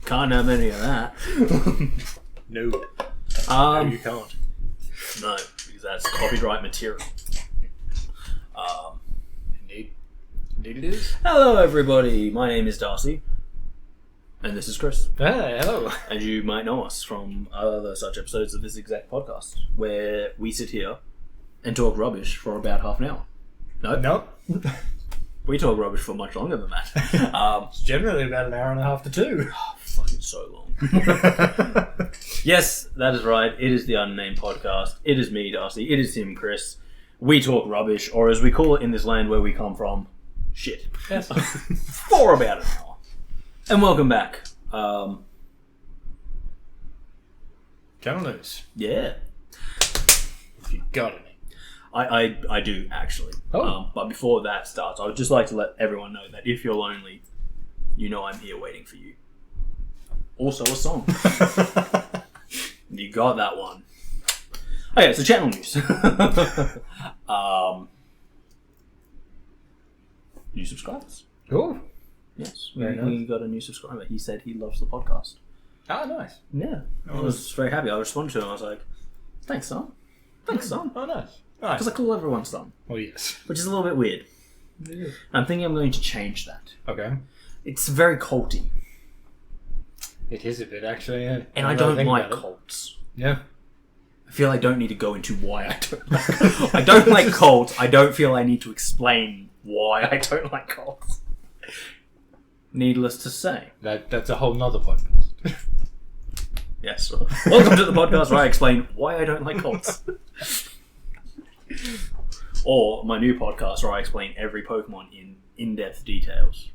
Can't have any of that. No. No, You can't. No, because that's copyright material. Indeed. Indeed it is. Hello, everybody. My name is Darcy. And this is Kris. Hey, hello. And you might know us from other such episodes of this exact podcast, where we sit here and talk rubbish for about half an hour. Nope. We talk rubbish for much longer than that. It's generally about an hour and a half to 2. Fucking so long. Yes, that is right. It is the Unnamed Podcast. It is me, Darcy. It is him, Kris. We talk rubbish, or as we call it in this land where we come from, shit. Yes. For about an hour. And welcome back. Channel news. Yeah. If you got any. I do, actually. Oh. But before that starts, I would just like to let everyone know that if you're lonely, you know I'm here waiting for you. Also a song. You got that one. Okay, so channel news. New subscribers. Cool. Yes, Very we nice. got a new subscriber. He said he loves the podcast. Ah, nice. Yeah, I was very happy. I responded to him. I was like, "Thanks, son. Thanks, son." Oh, nice. Because I call everyone son, Oh, yes. which is a little bit weird. I'm thinking I'm going to change that. Okay. It's very culty, It is a bit, actually, yeah. and I don't like cults. Yeah. I feel I don't need to go into why I don't like I don't like cults. I don't feel I need to explain why I don't like cults. Needless to say. That's a whole nother podcast. Yes. Welcome to the podcast where I explain why I don't like cults. Or my new podcast where I explain every Pokemon in in-depth details.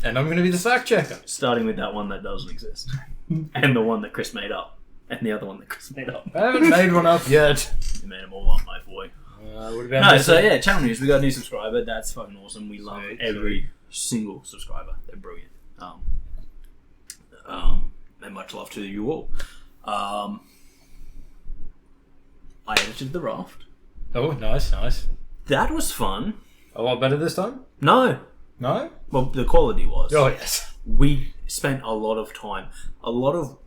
And I'm going to be the fact checker. Starting with that one that doesn't exist. And the one that Kris made up. And the other one that Kris made up. I haven't made one up yet. You made them all up, my boy. No, so yeah, channel news. We got a new subscriber. That's fucking awesome. We love every single subscriber. They're brilliant. And much love to you all. I edited the raft. Oh, nice. That was fun. A lot better this time? No. No? Well, the quality was. Oh, yes. We spent a lot of time. A lot of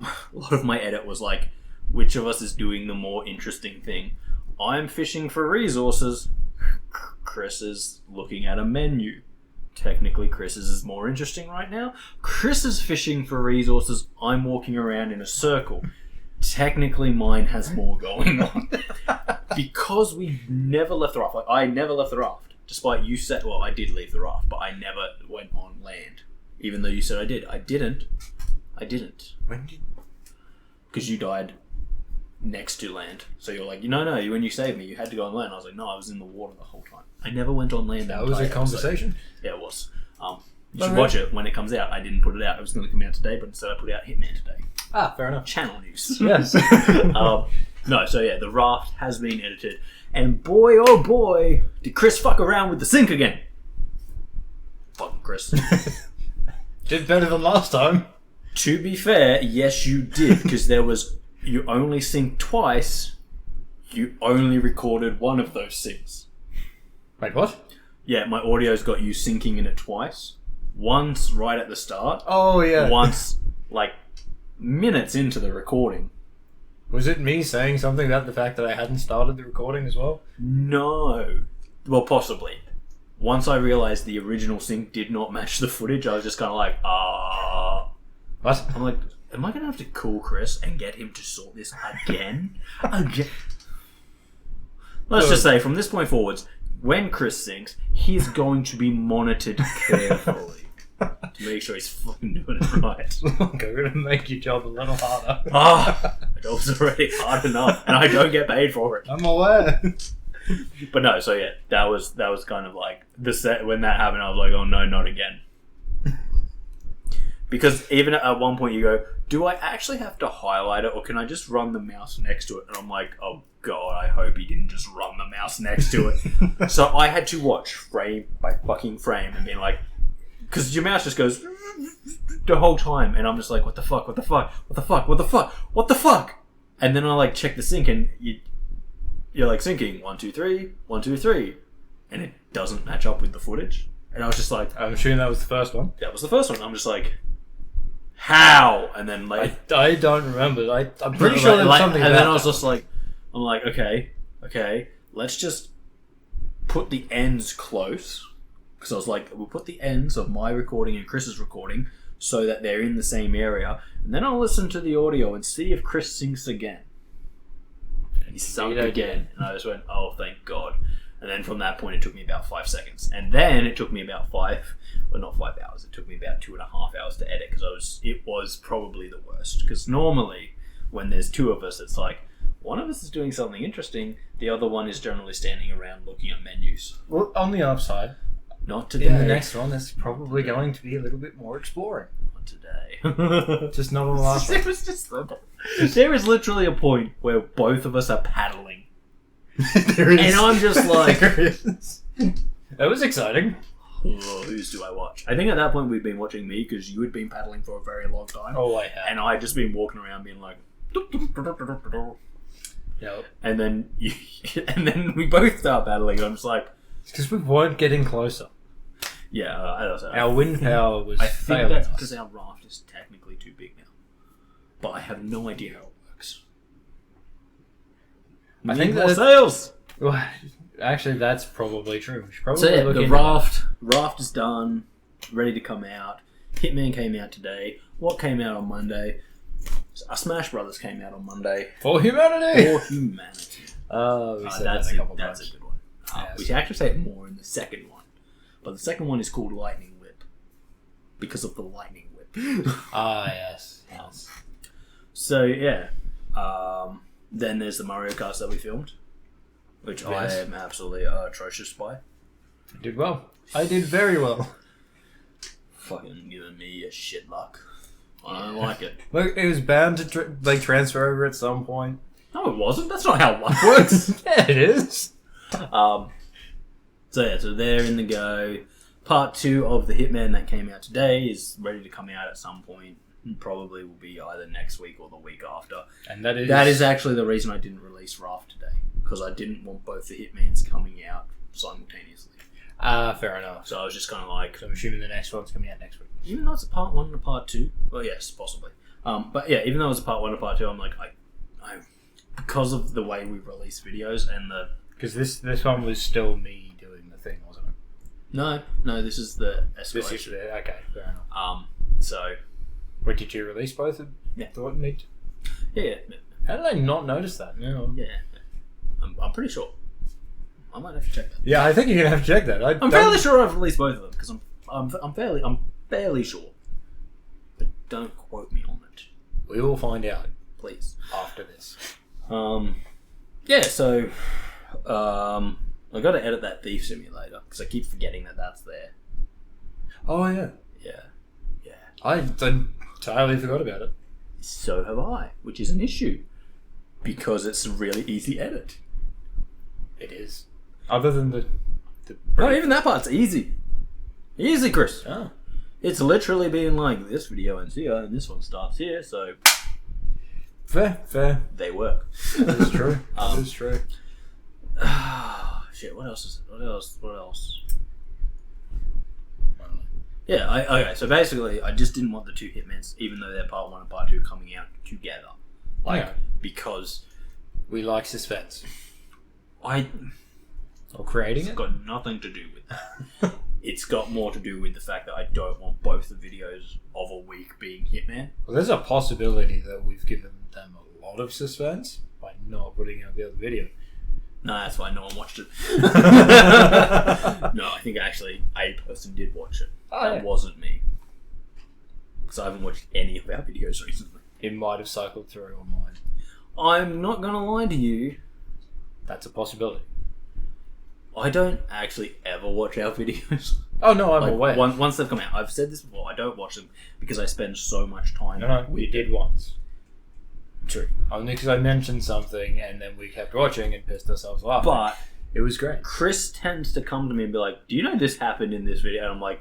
my edit was like, which of us is doing the more interesting thing? I'm fishing for resources. Kris is looking at a menu. Technically, Kris's is more interesting right now. Kris is fishing for resources. I'm walking around in a circle. Technically, mine has more going on. Because we never left the raft. Like, I never left the raft. Despite you said, well, I did leave the raft, but I never went on land. Even though you said I did. I didn't. When did... Because you died next to land. So you're like, no, when you saved me, you had to go on land. I was like, no, I was in the water the whole time. I never went on land. That was a conversation? Yeah, it was. You should watch it when it comes out. I didn't put it out. It was going to come out today, but instead I put out Hitman today. Ah, fair enough. Channel news. Yes. No, so yeah, the raft has been edited. And boy, oh boy, did Kris fuck around with the sink again. Fucking Kris. Did better than last time. To be fair, yes you did, because there was, you only synced twice, you only recorded one of those syncs. Wait, what? Yeah, my audio's got you syncing in it twice. Once right at the start. Oh, yeah. Once, like, minutes into the recording. Was it me saying something about the fact that I hadn't started the recording as well? No. Well, possibly. Once I realised the original sync did not match the footage, I was just kind of like, What? I'm like, am I going to have to call Kris and get him to sort this again? Let's just say, from this point forwards, when Kris syncs, he's going to be monitored carefully to make sure he's fucking doing it right. Look, I'm going to make your job a little harder. My job's already hard enough, and I don't get paid for it. I'm aware. But no, so yeah, that was kind of like the set when that happened. I was like, oh no, not again. Because even at one point you go, do I actually have to highlight it, or can I just run the mouse next to it? And I'm like, oh god, I hope he didn't just run the mouse next to it. So I had to watch frame by fucking frame and be like, because your mouse just goes the whole time, and I'm just like, what the fuck? And then I like check the sync, and you're like syncing 1 2 3 1 2 3, and it doesn't match up with the footage. And I was just like, I'm assuming that was the first one. that was the first one. I'm just like, how? And then like, I don't remember. I'm pretty sure there was something and about then I was that. just like, I'm like, okay, let's just put the ends close. Because I was like, we'll put the ends of my recording and Kris's recording so that they're in the same area. And then I'll listen to the audio and see if Kris sinks again. And he sunk again. And I just went, oh, thank God. And then from that point, it took me about 5 seconds. And then it took me about not 5 hours. It took me about 2.5 hours to edit because it was probably the worst. Because normally, when there's two of us, it's like, one of us is doing something interesting, the other one is generally standing around looking at menus. Well, on the upside, Not today. in the next one, there's probably going to be a little bit more exploring. Not today. Just not on the last one. There is literally a point where both of us are paddling. There is. And I'm just like... There is. That was exciting. Oh, whose do I watch? I think at that point we'd been watching me because you had been paddling for a very long time. Oh, I have. And I had just been walking around being like... Yep. And then we both start paddling and I'm just like... Because we weren't getting closer. Yeah, Our wind power was I think failing that's us. because our raft is technically too big now. But I have no idea how it works. I think more that- sails! Well, actually, that's probably true. We should probably So yeah, look the into raft is done, ready to come out. Hitman came out today. What came out on Monday? Smash Brothers came out on Monday. that. For humanity! For humanity. We said that a couple That's times. a good one. Yes. We should actually say it more in the second one. But the second one is called Lightning Whip. Because of the Lightning Whip. Yes. So yeah. Then there's the Mario Kart that we filmed. Which Yes. I am absolutely atrocious by. I did well. I did very well. Fucking giving me a shit luck. I don't like it. Look, it was bound to transfer over at some point. No, it wasn't. That's not how luck works. Yeah, it is. So they're in the go. Part 2 of the Hitman that came out today is ready to come out at some point. Probably will be either next week or the week after. And that is actually the reason I didn't release Raft today. Because I didn't want both the Hitmans coming out simultaneously. fair enough. So I was just kind of like... So I'm assuming the next one's coming out next week. Even though it's a part 1 and a part 2... Well, yes, possibly. But yeah, even though it's a part 1 and a part 2, I'm like... I because of the way we release videos and the... Because this one was still me doing the thing, wasn't it? No, this is the escalation. This is okay, fair enough. So... Wait, did you release both of Yeah. Thought Meet? Yeah. How did I not notice that? No. Yeah. I'm pretty sure. I might have to check that. Yeah, I think you're gonna have to check that. I'm fairly sure I've released both of them because I'm fairly sure. But don't quote me on it, We will find out please. after this. Yeah. So, I got to edit that Thief Simulator because I keep forgetting that that's there. Oh yeah. Yeah. I entirely forgot about it. So have I, which is an issue because it's a really easy edit. It is. Other than the No, even that part's easy. Easy, Kris. Oh. It's literally being like, this video ends here and this one starts here, so Fair. they work. That is true. That is true. Shit, what else? Yeah, okay, so basically, I just didn't want the two Hitmans, even though they're part 1 and part 2 coming out together. Yeah. Because We like suspense. Or creating it's it? got nothing to do with that. It's got more to do with the fact that I don't want both the videos of a week being Hitman. Well, there's a possibility that we've given them a lot of suspense by not putting out the other video. No, that's why no one watched it. No, I think actually a person did watch it. That wasn't me. Because I haven't watched any of our videos recently. It might have cycled through on mine. I'm not going to lie to you. That's a possibility. I don't actually ever watch our videos. Oh no, I'm aware. Once they've come out. I've said this before, I don't watch them because I spend so much time No, we did once. True. Only because I mentioned something and then we kept watching and pissed ourselves laughing. But it was great. Kris tends to come to me and be like, do you know this happened in this video? And I'm like,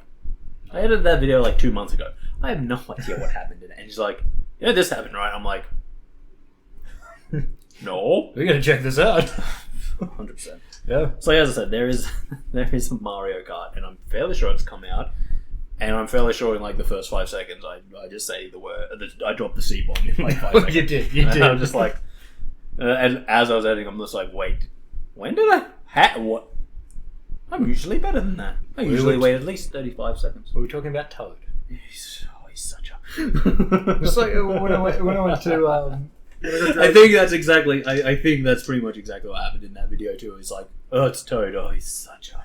I edited that video like 2 months ago. I have no idea what happened in it. And she's like, you know this happened, right? I'm like, no. We're going to check this out. 100%. Yeah. So as I said, there is a Mario Kart, and I'm fairly sure it's come out. And I'm fairly sure in like the first 5 seconds, I just say the word. I dropped the C bomb in like 5 seconds. You did. I'm just like, and as I was editing, I'm just like, wait, when did I? What? I'm usually better than that. I usually wait at least 35 seconds. We were talking about Toad. He's such a. It's like when I went to. I think that's exactly. I think that's pretty much exactly what happened in that video too. It's like, oh, it's Toad. Oh, he's such a.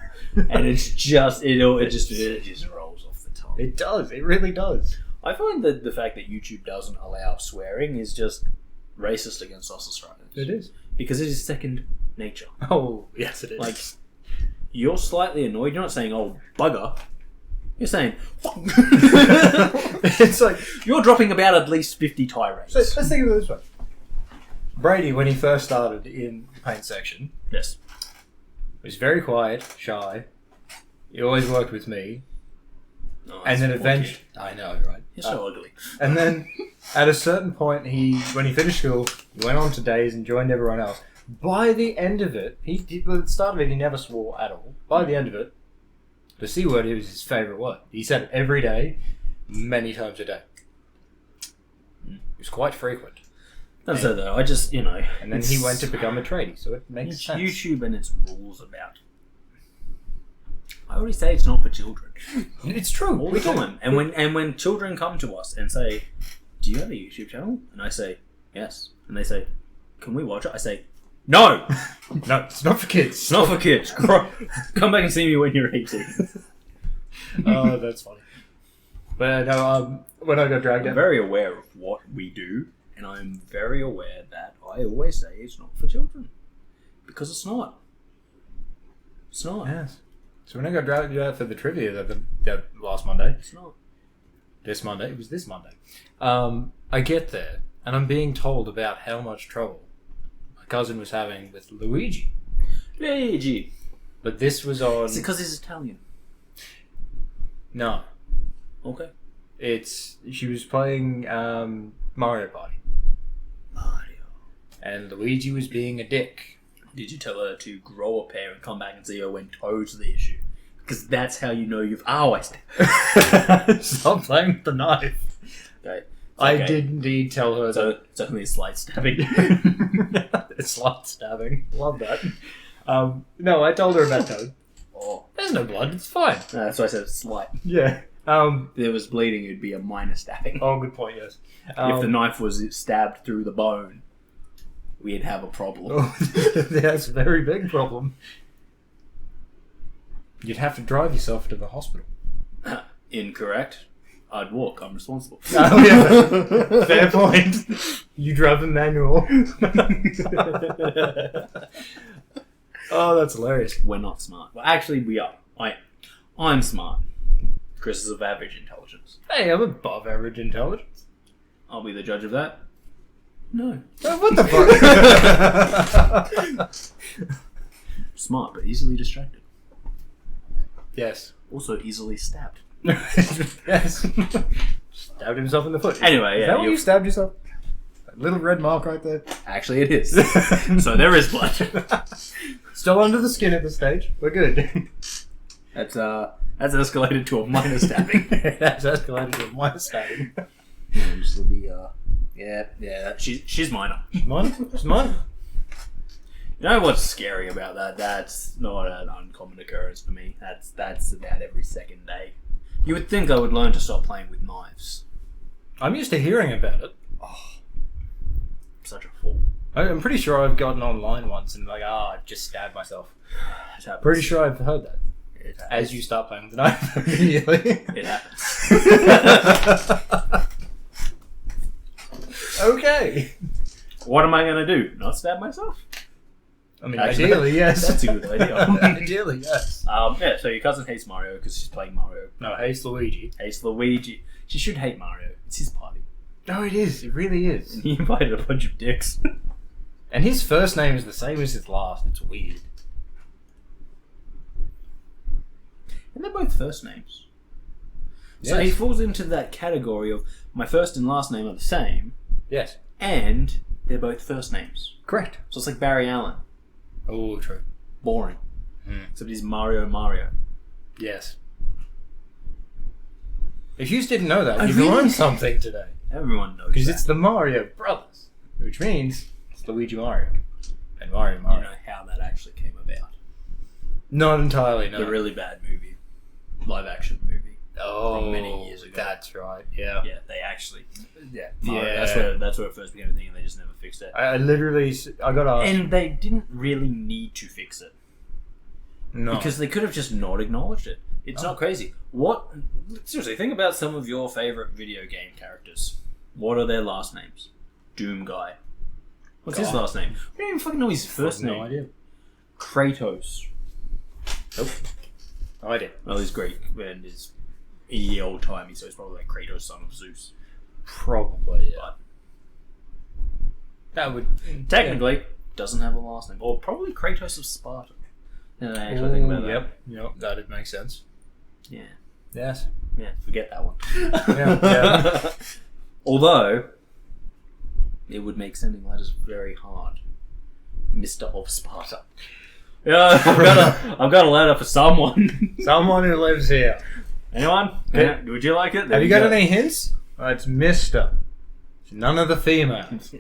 And it's just it just rolls off the tongue. It does. It really does. I find that the fact that YouTube doesn't allow swearing is just racist against us Australians. It is. Because it is second nature. Oh, yes, it is. Like, you're slightly annoyed. You're not saying, oh, bugger. You're saying, fuck. It's like... You're dropping about at least 50 tirades. So, let's think of it this way. Brady, when he first started in the paint section... Yes. Was very quiet, shy. He always worked with me. Oh, and then eventually... I know, right? You're so ugly. And then, at a certain point, when he finished school, he went on to days and joined everyone else. By the end of it, at the start of it, he never swore at all. By the end of it, the C word was his favourite word. He said it every day, many times a day. It was quite frequent. That's it, though. I just, And then he went to become a tradie, so it makes sense. YouTube and its rules about. I already say it's not for children. It's true. All the time. And when children come to us and say, do you have a YouTube channel? And I say, yes. And they say, can we watch it? I say, no! No, it's not for kids. It's not for kids. Come back and see me when you're 18. Oh, that's funny. But no, when I got dragged I'm out... very aware of what we do, and I'm very aware that I always say it's not for children. Because it's not. It's not. Yes. So when I got dragged out for the trivia the last Monday... It's not. This Monday. It was this Monday. I get there, and I'm being told about how much trouble my cousin was having with Luigi. Luigi. But this was on... Is it because he's Italian? No. Okay. She was playing Mario Party. Mario. And Luigi was being a dick. Did you tell her to grow a pair and come back and see her when Toad's the issue? Because that's how you know you've... Oh, I Stop playing with the knife. Okay. I did indeed tell her So that... it's only a slight stabbing. It's slight stabbing. Love that. No, I told her about Toad. Oh. There's no blood, it's fine. No, that's why I said it's slight. Yeah. If there was bleeding, it'd be a minor stabbing. Oh, good point, yes. If the knife was stabbed through the bone, we'd have a problem. That's a very big problem. You'd have to drive yourself to the hospital. Incorrect. I'd walk. I'm responsible. Oh, yeah. Fair point. You drive a manual. Oh, that's hilarious. We're not smart. Well, actually, we are. I'm smart. Kris is of average intelligence. Hey, I'm above average intelligence. I'll be the judge of that. No. What the fuck? Smart, but easily distracted. Yes. Also easily stabbed. Yes. Stabbed himself in the foot. Anyway, Is that where you stabbed yourself? That little red mark right there. Actually, it is. So there is blood. Still under the skin at this stage. We're good. That's escalated to a minor stabbing. That's escalated to a minor stabbing. Yeah, this will be yeah. She's minor. She's mine. You know what's scary about that? That's not an uncommon occurrence for me. That's about every second day. You would think I would learn to stop playing with knives. I'm used to hearing about it. Oh, I'm such a fool. I'm pretty sure I've gotten online once and I just stabbed myself. It happens. Pretty sure I've heard that. It happens. As you start playing with the knife immediately. It happens. Okay. What am I going to do? Not stab myself? I mean, Actually, ideally, yes. That's a good idea. Ideally, yes. Yeah, so your cousin hates Mario because she's playing Mario. No, hates Luigi. Hates Luigi. She should hate Mario. It's his party. No, it is. It really is. And he invited a bunch of dicks. And his first name is the same as his last. It's weird. And they're both first names. Yes. So he falls into that category of my first and last name are the same, Yes. and they're both first names. Correct. So it's like Barry Allen. Oh, true. Boring. Except he's Mario. Yes. If you didn't know that, I you've really- learned something today. Everyone knows Because that. it's the Mario Brothers, which means it's Luigi Mario and Mario You Mario. know how that actually came about. Not entirely, no. The really bad movie. Live action movie. From many years ago. That's right. Yeah. Yeah, they actually... Yeah. Yeah. That's where it first became a thing and they just never fixed it. I literally, I got asked. And they didn't really need to fix it. No. Because they could have just not acknowledged it. It's not crazy. Seriously, think about some of your favourite video game characters. What are their last names? Doom Guy. What's his last name? I don't even fucking know his first name. No idea. Kratos. Nope. No idea. Well, he's Greek and is in the old timey, so he's probably like Kratos, son of Zeus. Probably, yeah. But That would... technically, doesn't have a last name. Or probably Kratos of Sparta. Now that I actually think about that. Yep, that would make sense. Yeah. Yes. Yeah, forget that one. Yeah. Although, it would make sending letters very hard. Mr. of Sparta. Yeah, I've got a letter for someone. Someone who lives here. Anyone? Yeah. Would you like it? Have you got any hints? It's Mr. None of the females.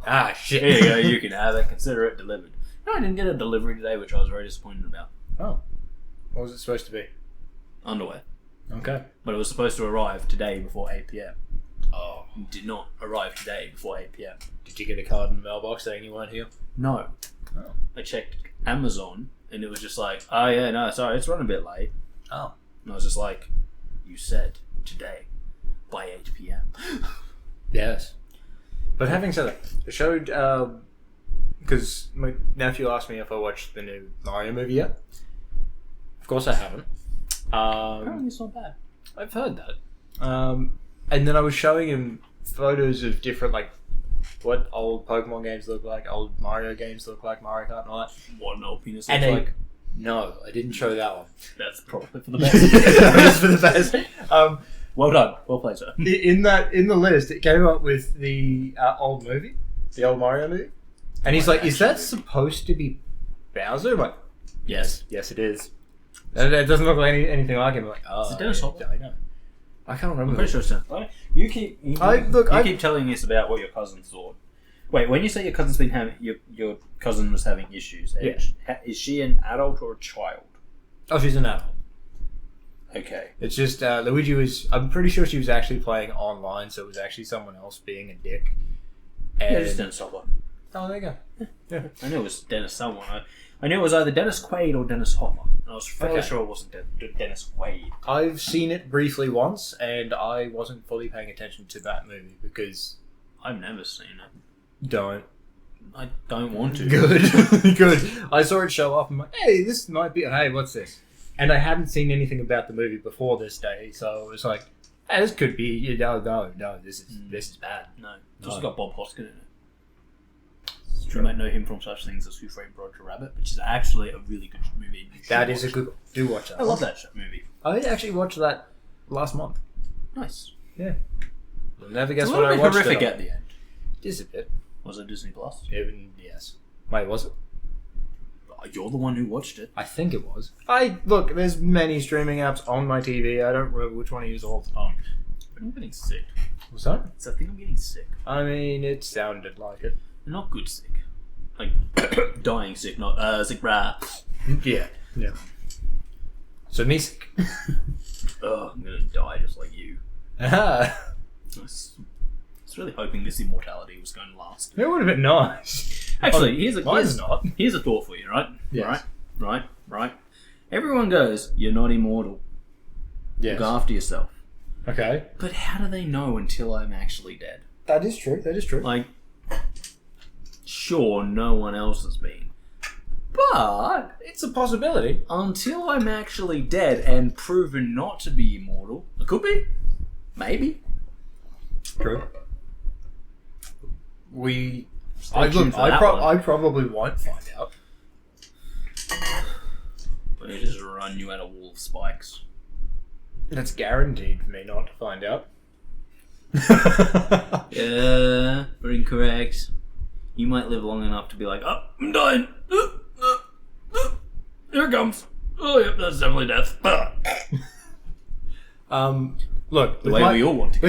Ah, shit. Here you go, you can have it. Consider it delivered. No, I didn't get a delivery today, which I was very disappointed about. Oh. What was it supposed to be? Underwear. Okay. But it was supposed to arrive today before 8 p.m. Oh. It did not arrive today before 8 p.m. Did you get a card in the mailbox saying you weren't here? No. Oh. I checked Amazon, and it was just like, oh yeah, no, sorry, it's running a bit late. Oh. And I was just like, you said today by 8 p.m. Yes. But having said that, it showed, because my nephew asked me if I watched the new Mario movie yet. Of course I haven't. Apparently it's not bad. I've heard that. And then I was showing him photos of different, like, what old Pokemon games look like, old Mario games look like, Mario Kart and all that. What an old penis And looks they- like. No, I didn't show that one. That's probably for the best. Just for the best. Well done. Well played, sir. In the list, it came up with the old movie, the old Mario movie, and he's like, "Is that supposed to be Bowser?" I'm like, Yes. "Yes, it is." It doesn't look like anything like him. I'm like, "Oh, Is it Dennis Hopper? I know. I can't remember. I'm pretty sure it's not. You keep keep telling us about what your cousin thought. Wait, when you say your cousin's been having your cousin was having issues, is she an adult or a child? Oh, she's an adult. Okay. It's just Luigi was. I'm pretty sure she was actually playing online, so it was actually someone else being a dick. And... Yeah, just Dennis Hopper. Oh, there you go. Yeah. I knew it was Dennis someone. I knew it was either Dennis Quaid or Dennis Hopper. And I was fairly sure it wasn't Dennis Quaid. I've seen it briefly once, and I wasn't fully paying attention to that movie because I've never seen it. don't. I don't want to. Good, good. I saw it show up. I'm like, hey, this might be. Hey, what's this? And I hadn't seen anything about the movie before this day, so it was like, hey, this could be. No, this is bad. No, it's also got Bob Hoskins in it. You might know him from such things as Who Framed Roger Rabbit, which is actually a really good movie. That is a good. Do watch that. I love that movie. I actually watched that last month. Nice. Yeah. You'll never guess It's a what little I bit watched. horrific it at the end. It is a bit. Was it Disney Plus? Yes. Wait, was it? You're the one who watched it. I think it was. Look. There's many streaming apps on my TV. I don't remember which one I use all the time. I'm getting sick. What's that? So I think I'm getting sick. I mean, it sounded like it. Not good sick. Like dying sick, not sick rat. Yeah. Yeah. So me sick. Oh, I'm gonna die just like you. I was really hoping this immortality was going to last. It would have been nice. Actually, Mine's not. Here's a thought for you, right? Yes. Right. Everyone goes, you're not immortal. Yes. Look after yourself. Okay. But how do they know until I'm actually dead? That is true. That is true. Like, sure, no one else has been. But It's a possibility. until I'm actually dead and proven not to be immortal, it could be. Maybe. True. Stay tuned for that one. I probably won't find out. They just run you at a wall of spikes. That's guaranteed for me not to find out. Yeah, but incorrect. You might live long enough to be like, oh, I'm dying. Here it comes. Oh, yep, that's definitely death. Look, The way we all want to go.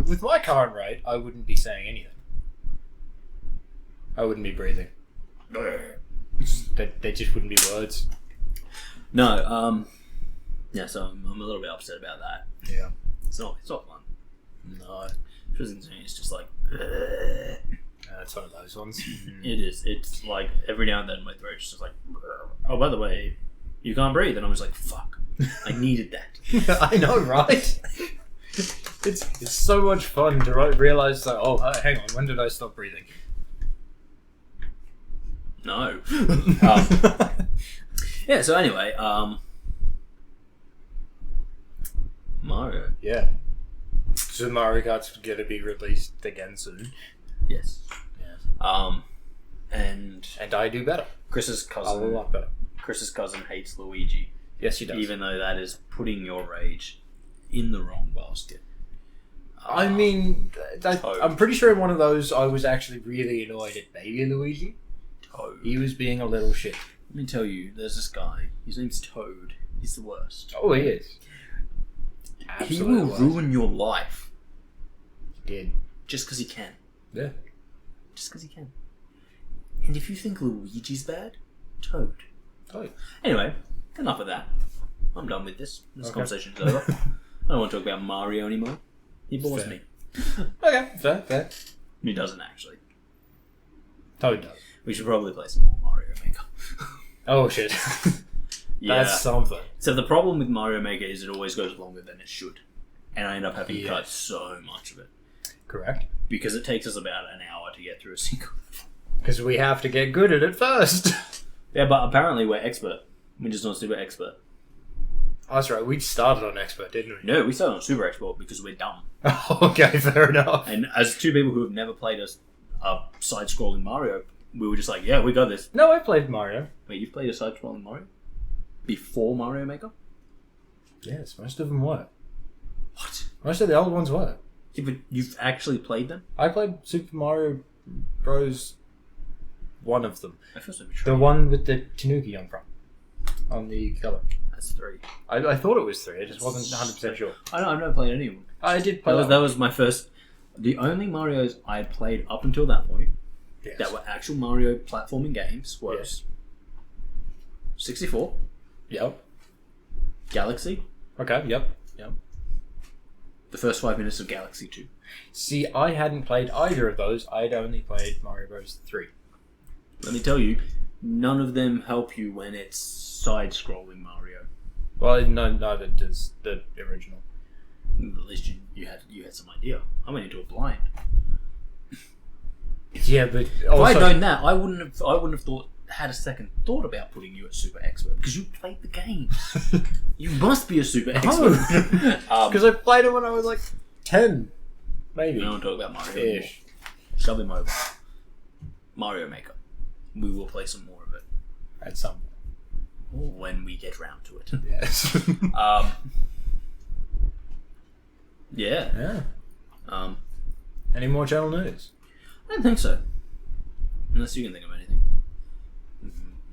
with my current rate, I wouldn't be saying anything. I wouldn't be breathing. They just wouldn't be words. No, yeah, so I'm a little bit upset about that. Yeah. It's not fun. No. It's just like, It's one of those ones. it is. It's like every now and then my throat's just like, oh, by the way, you can't breathe. And I'm just like, fuck, I needed that. I know, right? It's so much fun to realize that, hang on, when did I stop breathing? No. Yeah, so anyway, Mario. Yeah. So Mario Kart's gonna be released again soon. Yes. Yes. And I do better. Chris's A lot better. cousin hates Luigi. Yes, he does. Even though that is putting your rage in the wrong basket. I mean, I'm pretty sure in one of those I was actually really annoyed at Baby Luigi. Toad. He was being a little shit. Let me tell you, there's this guy. His name's Toad. He's the worst. Oh, he is. He will ruin your life. He did. Just because he can. Yeah. Just because he can. And if you think Luigi's bad, Toad. Oh. Anyway, enough of that. I'm done with this. This Okay. conversation's over. I don't want to talk about Mario anymore. He bores Fair. me. Okay, fair. He doesn't actually. Toad does. We should probably play some more Mario Maker. Oh, shit. Yeah. That's something. So the problem with Mario Maker is it always goes longer than it should. And I end up having to Yes. cut so much of it. Correct. Because it takes us about an hour to get through a single level. Because we have to get good at it first. Yeah, but apparently we're expert. We're just not super expert. Oh, that's right. We started on expert, didn't we? No, we started on super expert because we're dumb. Okay, fair enough. And as two people who have never played a side-scrolling Mario, we were just like, yeah, we got this. No, I played Mario. Wait, you've played a side-scrolling Mario? Before Mario Maker? Yes, most of them were. What? Most of the old ones were. Yeah, but you've actually played them? I played Super Mario Bros. One of them. I feel so The betrayed. one with the Tanuki on front. On the cover. That's 3. I thought it was 3, I just wasn't 100% sure. I know, I've never played any of them. I did play That was my first... The only Marios I had played up until that point Yes. that were actual Mario platforming games was 64, Yep. Galaxy, Okay, yep. the first 5 minutes of Galaxy 2. See, I hadn't played either of those. I'd only played Mario Bros. 3. Let me tell you, none of them help you when it's side-scrolling Mario. Well, no, neither does the original. At least you had some idea. I went into it blind. Yeah, but If also... I'd known that, I wouldn't have had a second thought about putting you at super expert because you played the game. You must be a super expert. Because I played it when I was like 10, maybe. We don't talk about Mario anymore. Ish. Shove him over. Mario Maker. We will play some more of it At some point. when we get round to it. Yes. Yeah. Yeah. Any more channel news? I don't think so. Unless you can think of anything.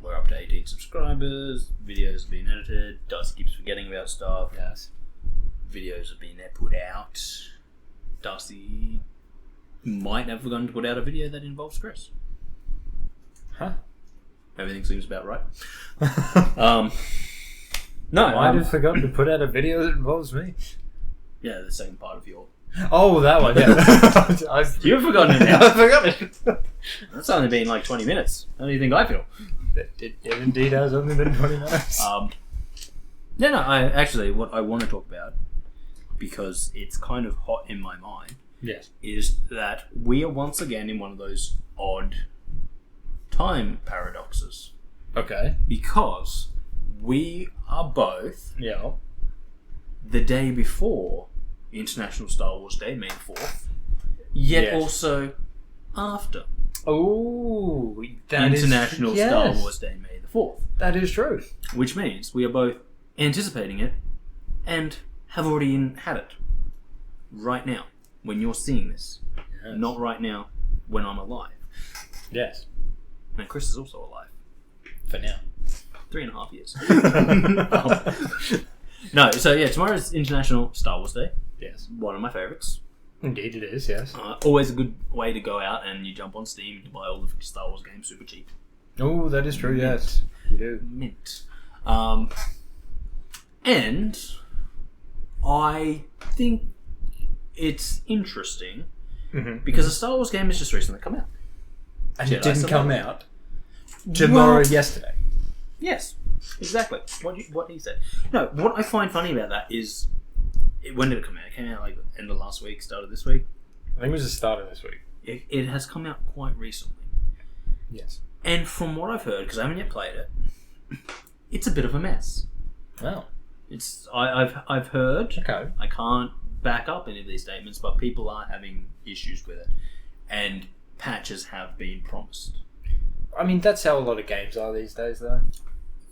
We're up to 18 subscribers. Videos have been edited. Darcy keeps forgetting about stuff. Yes. Videos have been put out. Darcy might have forgotten to put out a video that involves Kris. Huh? Everything seems about right. No, Might have forgotten to put out a video that involves me. yeah, the second part of your... Oh, that one, yeah. You've forgotten it now. I forgot it. That's only been like 20 minutes. How do you think I feel? It indeed has only been 20 minutes. What I want to talk about, because it's kind of hot in my mind, Yes. is that we are once again in one of those odd time paradoxes. Okay. Because we are both Yeah. the day before International Star Wars Day, May 4th, yet Yes. also after Oh, that is International yes. Star Wars Day, May the 4th. That is true. Which means we are both anticipating it and have already had it right now when you're seeing this. Yes. Not right now when I'm alive. Yes. And Kris is also alive. For now. 3.5 years. No, so yeah, tomorrow's International Star Wars Day. Yes. One of my favourites. Indeed it is, yes. Always a good way to go out and you jump on Steam and you buy all the Star Wars games super cheap. Oh, that is true, yes. You do. Mint. And I think it's interesting because a Star Wars game has just recently come out. And it didn't come out tomorrow, yesterday. Yes, exactly. What he said. No, what I find funny about that is, when did it come out? It came out like end of last week, start of this week. I think it was the start of this week. It has come out quite recently. Yes. And from what I've heard, because I haven't yet played it, it's a bit of a mess. Wow. I've heard. Okay. I can't back up any of these statements, but people are having issues with it, and patches have been promised. I mean, that's how a lot of games are these days, though.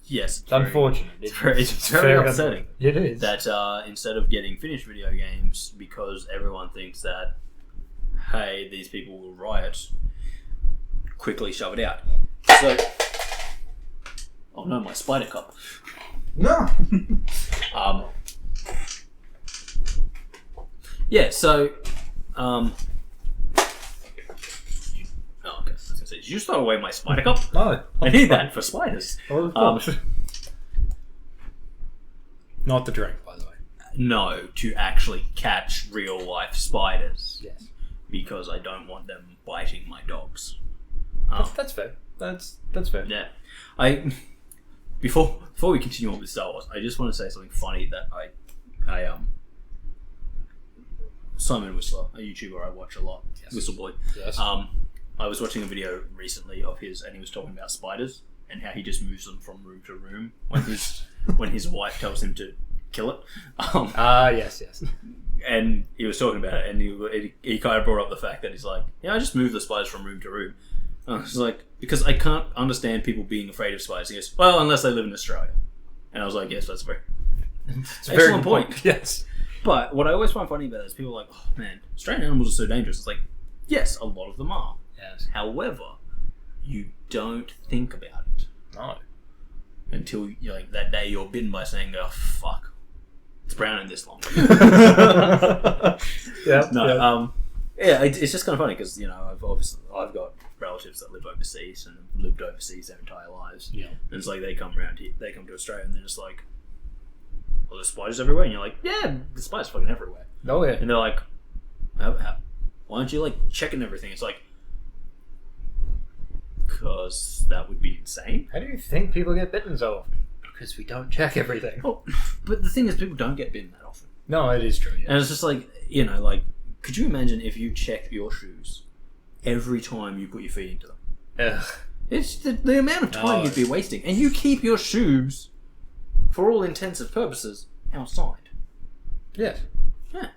Yes, it's unfortunate. It's very upsetting. It is. That instead of getting finished video games, because everyone thinks that, hey, these people will riot, quickly shove it out. So, oh no, my spider cup. No. Yeah. So, oh, okay. I was gonna say, did you throw away my spider cup? No, I need that for spiders. Well, of course. Not the drink, by the way. No, to actually catch real life spiders. Yes. Because I don't want them biting my dogs. That's fair. That's fair. Yeah. Before we continue on with Star Wars, I just want to say something funny that I Simon Whistler, a YouTuber I watch a lot, yes. Whistleboy. Yes. I was watching a video recently of his, and he was talking about spiders and how he just moves them from room to room when his wife tells him to kill it. Yes. And he was talking about it, and he kind of brought up the fact that he's like, yeah, I just move the spiders from room to room. I was like, because I can't understand people being afraid of spiders. He goes, well, unless they live in Australia. And I was like, yes, that's a very excellent point. Yes. But what I always find funny about it is people are like, oh man, Australian animals are so dangerous. It's like, yes, a lot of them are. Yes. However, you don't think about it. No. Until like that day you're bitten by saying, oh fuck, it's browning this long. Yeah. No. Yeah. It's just kind of funny because I've got relatives that live overseas and have lived overseas their entire lives. Yeah. And it's like they come around here, they come to Australia, and they're just like, well, there's spiders everywhere, and you're like, yeah, the spiders fucking everywhere. Oh yeah. And they're like, why aren't you like checking everything? It's like, because that would be insane. How do you think people get bitten so often? Because we don't check everything. Oh, but the thing is, people don't get bitten that often. No, it is true. Yeah. And it's just like, like, could you imagine if you checked your shoes every time you put your feet into them? Ugh. It's the amount of time you'd be wasting. And you keep your shoes, for all intensive purposes, outside. Yes. Yeah.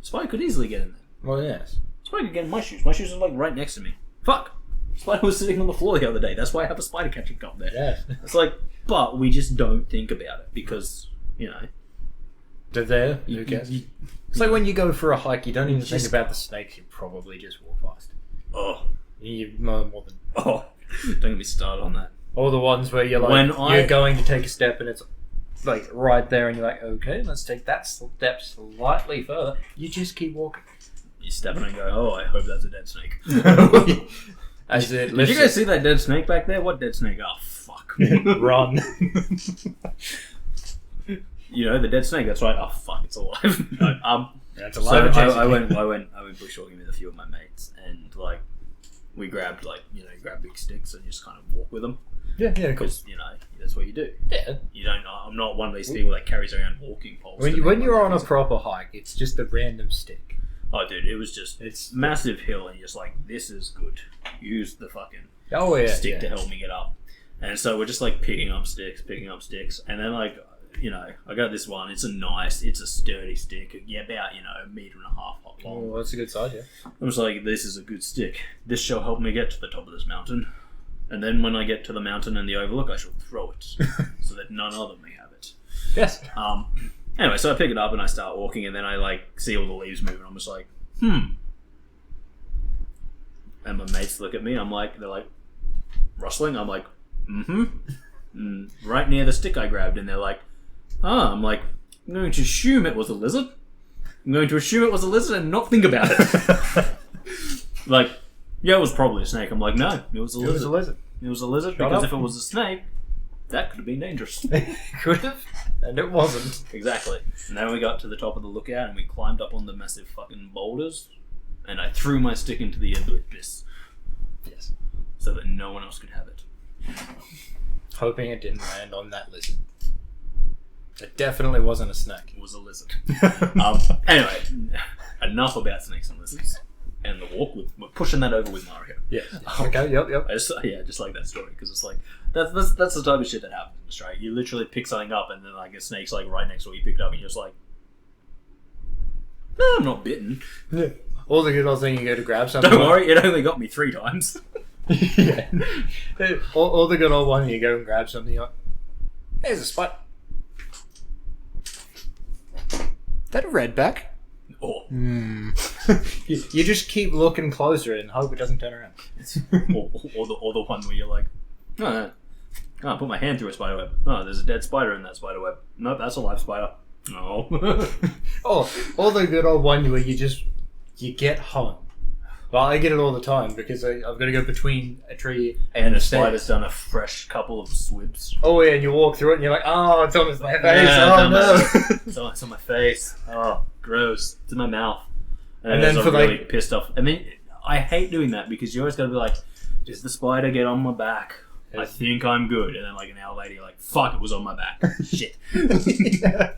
Spider could easily get in there. Well, yes. Spider could get in my shoes. My shoes are like right next to me. Fuck! Spider was sitting on the floor the other day. That's why I have a spider catching cup there. Yes. It's like, but we just don't think about it because, They're there. Who cares? It's like when you go for a hike, you don't even think about the snakes. You probably just walk past. Oh. You know more than. Oh. Don't get me started on that. Or the ones where you're like, you're going to take a step and it's like right there, and you're like, okay, let's take that step slightly further. You just keep walking. You step in and go, oh, I hope that's a dead snake. Did you guys see that dead snake back there? What dead snake? Oh, fuck. Run. The dead snake. That's right. Oh, fuck, it's alive. No, it's alive. So I went bushwalking with a few of my mates, and like we grabbed grab big sticks and just kind of walk with them. Yeah, of because course. That's what you do. Yeah. You don't. I'm not one of these people that carries around walking poles. When you're on a proper hike, it's just a random stick. Oh, dude, it was just it's massive hill, and you're just like, this is good. Use the fucking stick to help me get up. And so we're just like picking up sticks, and then like I got this one. It's a sturdy stick. Yeah, about 1.5 meters long. Oh, that's a good size, yeah. I was like, this is a good stick. This shall help me get to the top of this mountain. And then when I get to the mountain and the overlook, I shall throw it so that none other may have it. Yes. Anyway, so I pick it up and I start walking, and then I like see all the leaves moving. I'm just like, And my mates look at me. They're like, rustling. I'm like, right near the stick I grabbed, and they're like, I'm like, I'm going to assume it was a lizard. I'm going to assume it was a lizard and not think about it. Like, yeah, it was probably a snake. I'm like, no, it was a lizard. It was a lizard. It was a lizard because if it was a snake, that could have been dangerous. Could have, and it wasn't. Exactly. And then we got to the top of the lookout and we climbed up on the massive fucking boulders, and I threw my stick into the abyss. Yes. So that no one else could have it. Hoping it didn't land on that lizard. It definitely wasn't a snake. It was a lizard. Anyway, enough about snakes and lizards. And the walk, we're pushing that over with Mario. Yes. Okay, yep. I just like that story because it's like that's the type of shit that happens in Australia. You literally pick something up and then like a snake's like right next to what you picked up and you're just like, no, I'm not bitten. Yeah. All the good old thing, you go to grab something. Don't worry, it only got me 3 times. Yeah. All the good old one, you go and grab something, you're like, there's a spot. That a redback? Oh. You just keep looking closer and hope it doesn't turn around. or the one where you're like, oh, I put my hand through a spider web. Oh, there's a dead spider in that spider web. Nope, that's a live spider. No. Or the good old one where you get home. Well, I get it all the time because I've got to go between a tree and the the spider's stairs. done a fresh couple of swibs. Oh yeah, and you walk through it and you're like, oh, it's on my face. Yeah, Oh no. It's on my face. Oh, gross. It's in my mouth. And then I'm for really like- pissed off. And then I hate doing that because you always got to be like, does the spider get on my back? I think I'm good. And then like an hour later, you're like, fuck, it was on my back. Shit. Yeah.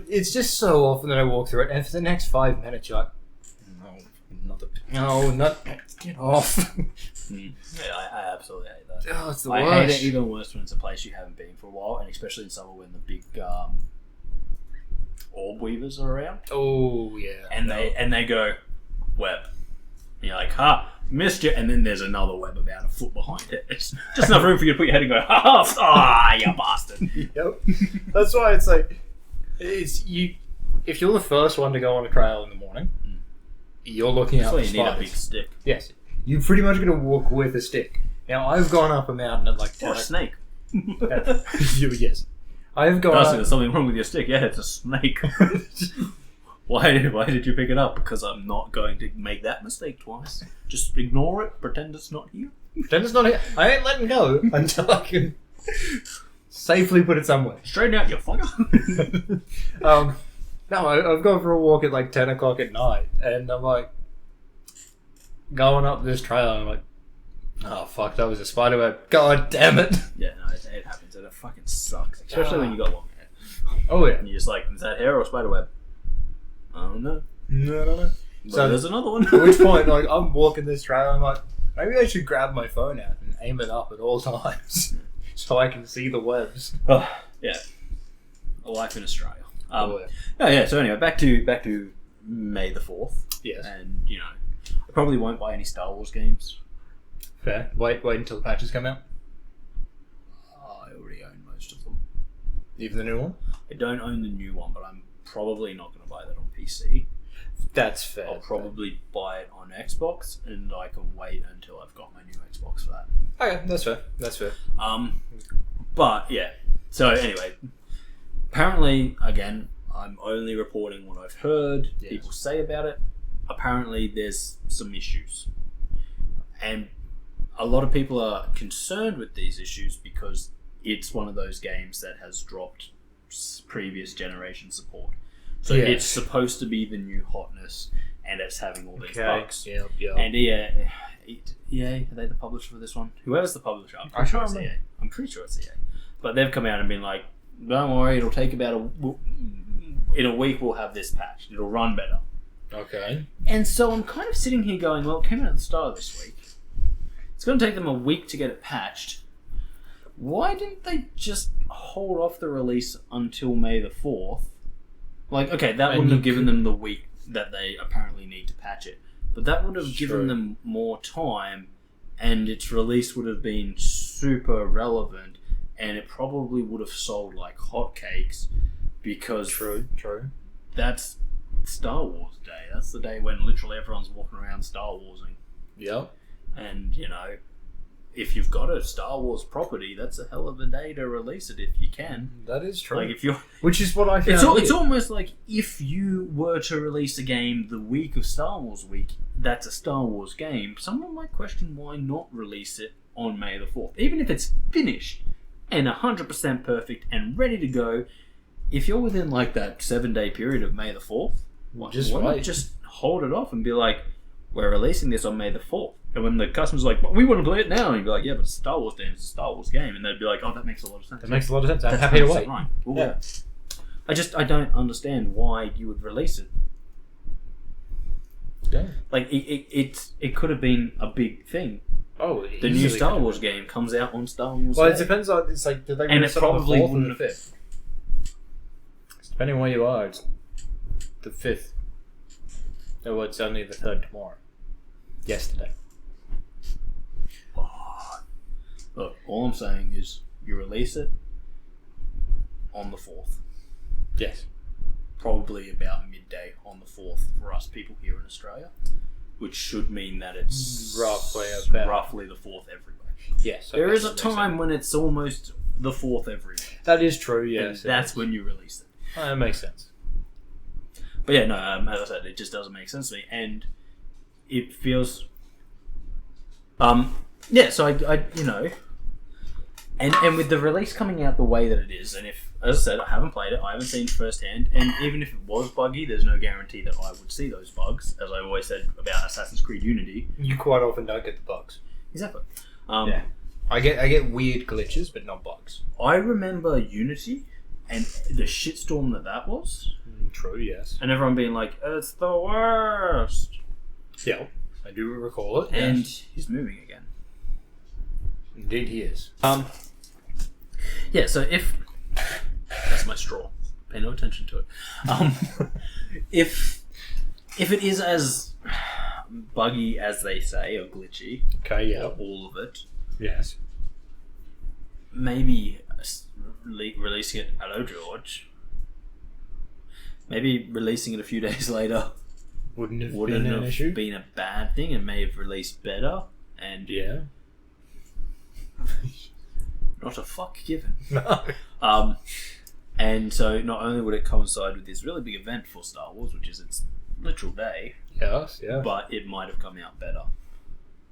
It's just so often that I walk through it, and for the next 5 minutes, you're like, not get off. Yeah, I absolutely hate that. Oh, it's the I worst. hate it even worse when it's a place you haven't been for a while, and especially in summer when the big orb weavers are around. Oh yeah. And they go, web. And you're like, missed you. And then there's another web about a foot behind it. It's just enough room for you to put your head and go, you bastard. Yep. That's why it's like, it's you. If you're the first one to go on a trail in the morning, you're looking That's out why for you need a spiders. big stick. Yes. You're pretty much going to walk with a stick. Now, I've gone up a mountain at like 10 Or a snake. Yes. I've gone Darcy, up... there's something wrong with your stick. Yeah, it's a snake. Why did you pick it up? Because I'm not going to make that mistake twice. Just ignore it. Pretend it's not here. Pretend it's not here. I ain't letting go until I can safely put it somewhere. Straighten out your fucker. No, I've gone for a walk at like 10 o'clock at night, and I'm like, going up this trail, and I'm like, oh fuck, that was a spider web. God damn it. Yeah, no, it happens, and it fucking sucks. Especially when you got long hair. Oh yeah. And you're just like, is that hair or a spider web? I don't know. No. But So there's another one. At which point, like, I'm walking this trail, I'm like, maybe I should grab my phone out and aim it up at all times, so I can see the webs. Oh, yeah. A life in Australia. Yeah. So anyway, back to May the 4th. Yes. And, I probably won't buy any Star Wars games. Fair. Wait until the patches come out. I already own most of them. Even the new one? I don't own the new one, but I'm probably not going to buy that on PC. That's fair. I'll probably buy it on Xbox, and I can wait until I've got my new Xbox for that. Okay, that's fair. But yeah. So anyway, apparently, again, I'm only reporting what I've heard people say about it. Apparently, there's some issues, and a lot of people are concerned with these issues because it's one of those games that has dropped previous generation support. So it's supposed to be the new hotness, and it's having all these bugs. Yeah. And EA, are they the publisher for this one? Whoever's the publisher, I'm pretty sure it's EA. I'm pretty sure it's EA. But they've come out and been like, don't worry, it'll take about in a week we'll have this patched. It'll run better. Okay. And so I'm kind of sitting here going, well, it came out at the start of this week. It's going to take them a week to get it patched. Why didn't they just hold off the release until May the 4th? Like, okay, that wouldn't have given them the week that they apparently need to patch it. But that would have given them more time, and its release would have been super relevant, and it probably would have sold like hotcakes because True. that's Star Wars Day. That's the day when literally everyone's walking around Star Warsing. Yeah. And, if you've got a Star Wars property, that's a hell of a day to release it if you can. That is true. Like if you're, which is what I found. it's almost like if you were to release a game the week of Star Wars Week, that's a Star Wars game. Someone might question why not release it on May the 4th, even if it's finished and 100% perfect and ready to go. If you're within like that 7-day period of May the 4th, why not just hold it off and be like, we're releasing this on May the 4th. And when the customer's like, well, we want to play it now, and you'd be like, yeah, but it's a Star Wars game, it's a Star Wars game. And they'd be like, oh, that makes a lot of sense. That makes a lot of sense. I'm happy to wait. Right. Well, I don't understand why you would release it. Yeah. Like, it could have been a big thing. Oh, the new Star Wars game comes out on Star Wars Well, Day. it depends on, it's like, did they and release it probably on the 4th wouldn't or the 5th? Depending on where you are, it's the 5th. Oh, it's only the 3rd tomorrow. Yesterday. Look, all I'm saying is you release it on the 4th. Yes. Probably about midday on the 4th for us people here in Australia, which should mean that it's roughly the 4th everywhere. Yes. There is a time when it's almost the 4th everywhere. That is true, yes. And that's when you release it. That makes sense. But yeah, no, as I said, it just doesn't make sense to me. And it feels... so I you know... And with the release coming out the way that it is, and if, as I said, I haven't played it, I haven't seen it firsthand, and even if it was buggy, there's no guarantee that I would see those bugs, as I always said about Assassin's Creed Unity. You quite often don't get the bugs. Exactly. Yeah. I get weird glitches, but not bugs. I remember Unity and the shitstorm that was. True, yes. And everyone being like, it's the worst. Yeah, I do recall it. And yes. He's moving again. Indeed he is. Yeah, so if... That's my straw. Pay no attention to it. If it is as buggy as they say, or glitchy, okay, yeah, or all of it, yes, maybe releasing it, hello George, maybe releasing it a few days later wouldn't have been a bad thing, and may have released better, and yeah. Not a fuck given. No. And so not only would it coincide with this really big event for Star Wars, which is its literal day, yes, yeah, but it might have come out better.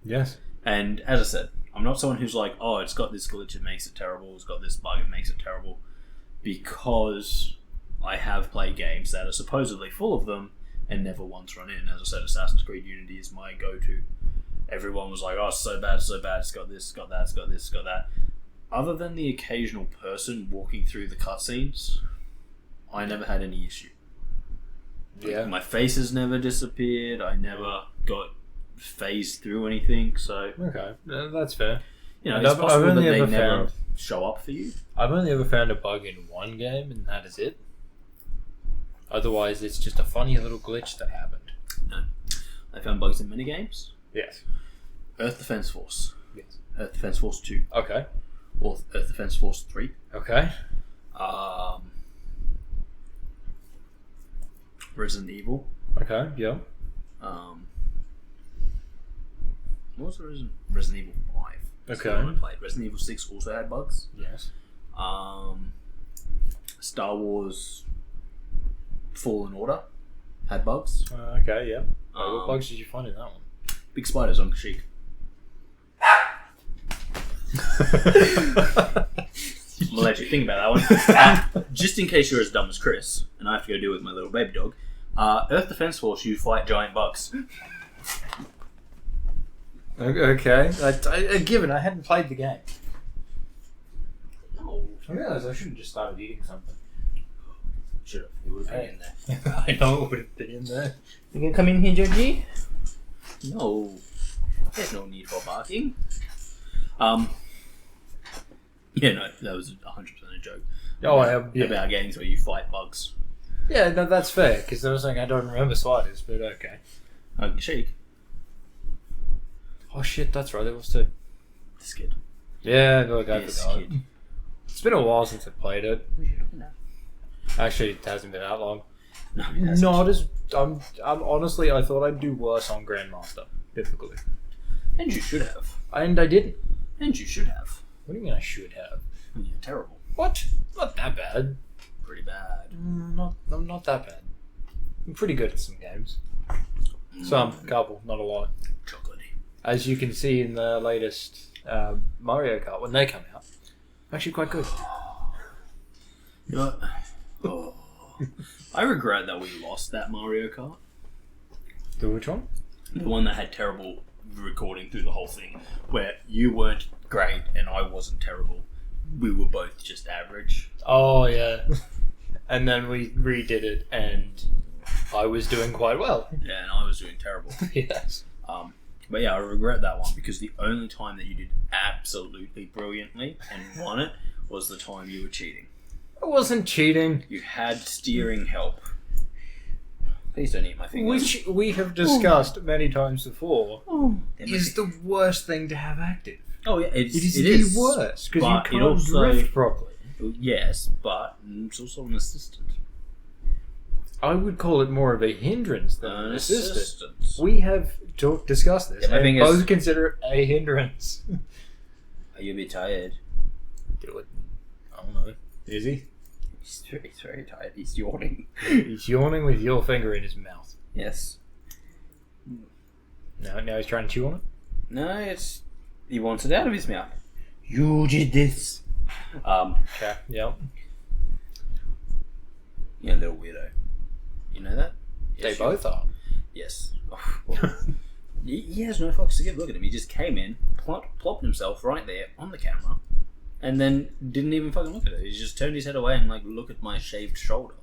Yes. And as I said, I'm not someone who's like, oh, it's got this glitch, it makes it terrible, it's got this bug, it makes it terrible, because I have played games that are supposedly full of them and never once run in. As I said, Assassin's Creed Unity is my go-to. Everyone was like, oh, it's so bad, it's got this, it's got that, it's got this, it's got that. Other than the occasional person walking through the cutscenes, I never had any issue. Yeah. My face has never disappeared, I never got phased through anything, so... Okay, that's fair. You know, it's possible that they never show up for you. I've only ever found a bug in one game, and that is it. Otherwise, it's just a funny little glitch that happened. No. I found bugs in many games. Yes. Earth Defense Force. Yes. Earth Defense Force 2. Okay. Or Earth Defense Force 3. Okay. Resident Evil. Okay, yeah. What was the Resident Evil 5? That's Okay. the one I played. Resident Evil 6 also had bugs. Yes. Star Wars Fallen Order had bugs. Okay, yeah. What bugs did you find in that one? Big spiders on Kashyyyk. I'm gonna let you think about that one. Just in case you're as dumb as Kris, and I have to go deal with my little baby dog. Earth Defense Force, you fight giant bugs. Okay. Given I hadn't played the game. No. I realised I should have just started eating something. Should have. It would have been in there. I know it would have been in there. You gonna come in here, Georgie? No. There's no need for barking. Yeah, no, that was 100% a joke. Oh, I have. Yeah. About games where you fight bugs. Yeah, no, that's fair, because there was something I don't remember spiders, but okay. Kashyyyk. Oh shit, that's right, there was too. This kid. Yeah, look, I This forgot. kid. It's been a while since I played it. No. Actually, it hasn't been that long. No, it hasn't. Not as... I'm honestly, I thought I'd do worse on Grandmaster difficulty. And you should have. And I didn't. And you should have. What do you mean I should have? You're terrible. What? Not that bad. Pretty bad. I'm not that bad. I'm pretty good at some games. Some, couple, not a lot. Chocolatey. As you can see in the latest Mario Kart, when they come out, I'm actually quite good. You know what? Oh. I regret that we lost that Mario Kart. The which one? The one that had terrible recording through the whole thing, where you weren't great and I wasn't terrible. We were both just average. Oh, yeah. And then we redid it, and I was doing quite well. Yeah, and I was doing terrible. Yes. But yeah, I regret that one because the only time that you did absolutely brilliantly and won it was the time you were cheating. I wasn't cheating. You had steering help. Please don't eat my fingers. Which we have discussed many times before. Is the worst thing to have active. Oh yeah, it is is the worst because you can't also, drift properly. Yes, but it's also an assistant. I would call it more of a hindrance than an assistant. Assistance. We have discussed this. Yeah, my and fingers- both consider it a hindrance. Are you a bit tired? Do it. I don't know. Is he? He's very tired. He's yawning. He's yawning with your finger in his mouth. Yes. Now he's trying to chew on it? No, he wants it out of his mouth. You did this. Okay, yep. You're a little weirdo. You know that? They Yes, both are. Yes. Oh, well, he has no fucks to give. Look at him. He just came in, plopped himself right there on the camera, and then didn't even fucking look at it. He just turned his head away and like, look at my shaved shoulder.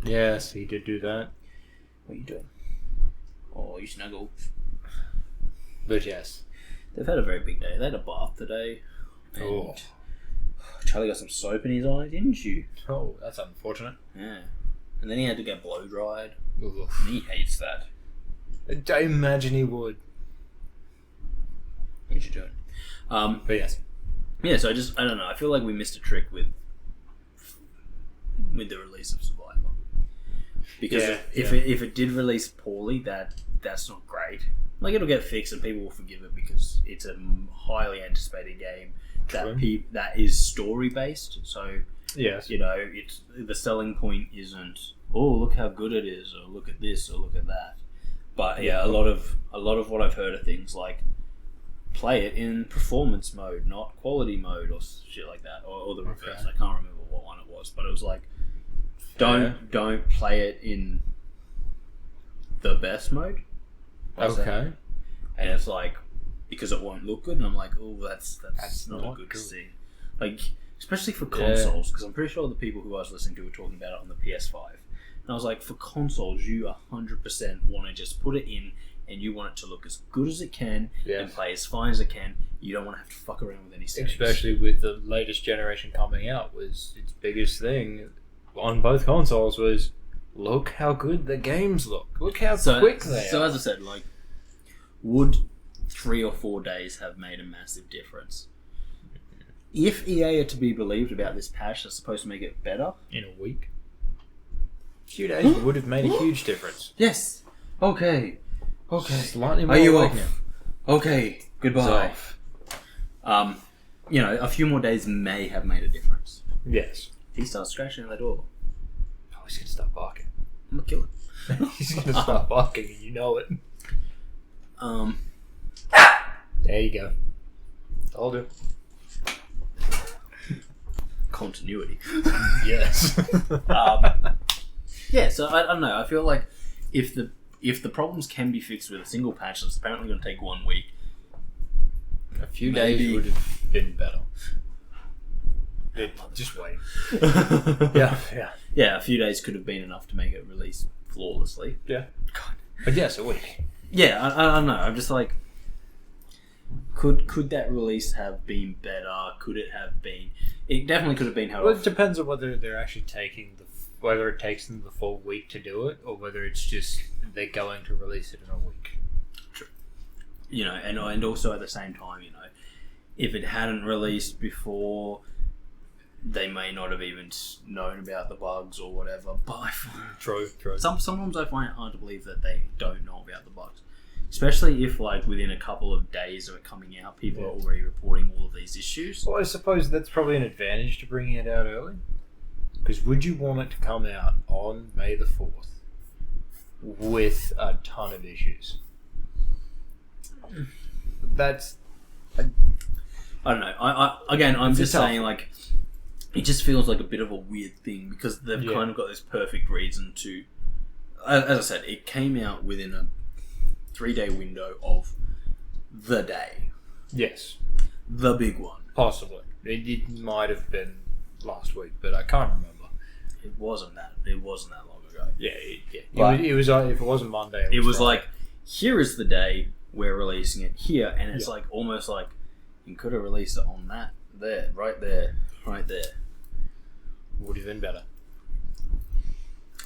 Yes, he did do that. What are you doing? Oh, you snuggle. But yes. They've had a very big day. They had a bath today. And Oh. Charlie got some soap in his eye, didn't you? Oh, that's unfortunate. Yeah. And then he had to get blow dried. Ugh. And he hates that. I imagine he would. What you doing? But yes. Yeah, so I don't know. I feel like we missed a trick with the release of Survivor. Because Yeah, if it did release poorly, that's not great. Like, it'll get fixed and people will forgive it because it's a highly anticipated game True. that is story based. So Yes. you know, it's the selling point isn't, oh, look how good it is, or look at this, or look at that. But yeah, a lot of what I've heard are things like play it in performance mode, not quality mode, or shit like that, or the reverse. Okay. I can't remember what one it was, but it was like, don't play it in the best mode. Okay. And it's like, because it won't look good, and I'm like, oh, that's not not a good good. thing. Like, especially for consoles, because I'm pretty sure the people who I was listening to were talking about it on the PS5. And I was like, for consoles, you 100% want to just put it in, and you want it to look as good as it can, Yes. and play as fine as it can. You don't want to have to fuck around with any settings. Especially with the latest generation coming out, was its biggest thing on both consoles was, look how good the games look. Look how quick they So are. as I said, like, would 3 or 4 days have made a massive difference? If EA are to be believed about this patch that's supposed to make it better, In a week. A few days would have made a huge difference. yes. Okay. Slightly more Are you awakening. off? Okay. Goodbye. You know, a few more days may have made a difference. Yes. He starts scratching at the door. Oh, he's going to start barking. I'm gonna kill him. He's going to start barking and you know it. There you go. I'll do. Continuity. Yes. Yeah, so I don't know. I feel like if the problems can be fixed with a single patch that's apparently going to take 1 week, A few Maybe. days would have been better. Just wait. Yeah. yeah, a few days could have been enough to make it release flawlessly. Yeah. God. But yes, a week. Yeah, I don't know. I'm just like, could that release have been better? Could it have been? It definitely could have been held Well, it off. depends on whether they're actually taking whether it takes them the full week to do it, or whether it's just they're going to release it in a week. You know, and also at the same time, you know, if it hadn't released before, they may not have even known about the bugs or whatever. But True. sometimes I find it hard to believe that they don't know about the bugs. especially if like within a couple of days of it coming out, people are already reporting all of these issues. Well, I suppose that's probably an advantage to bringing it out early. Because would you want it to come out on May the 4th with a ton of issues? That's... I don't know. I'm just saying, like, it just feels like a bit of a weird thing because they've kind of got this perfect reason to... As I said, it came out within a 3-day window of the day. Yes. The big one. Possibly. It might have been last week, but I can't remember. It wasn't that long ago. Yeah. It was if it wasn't Monday. It was like, here is the day we're releasing it here, and it's like almost like you could have released it on that right there. Would have been better.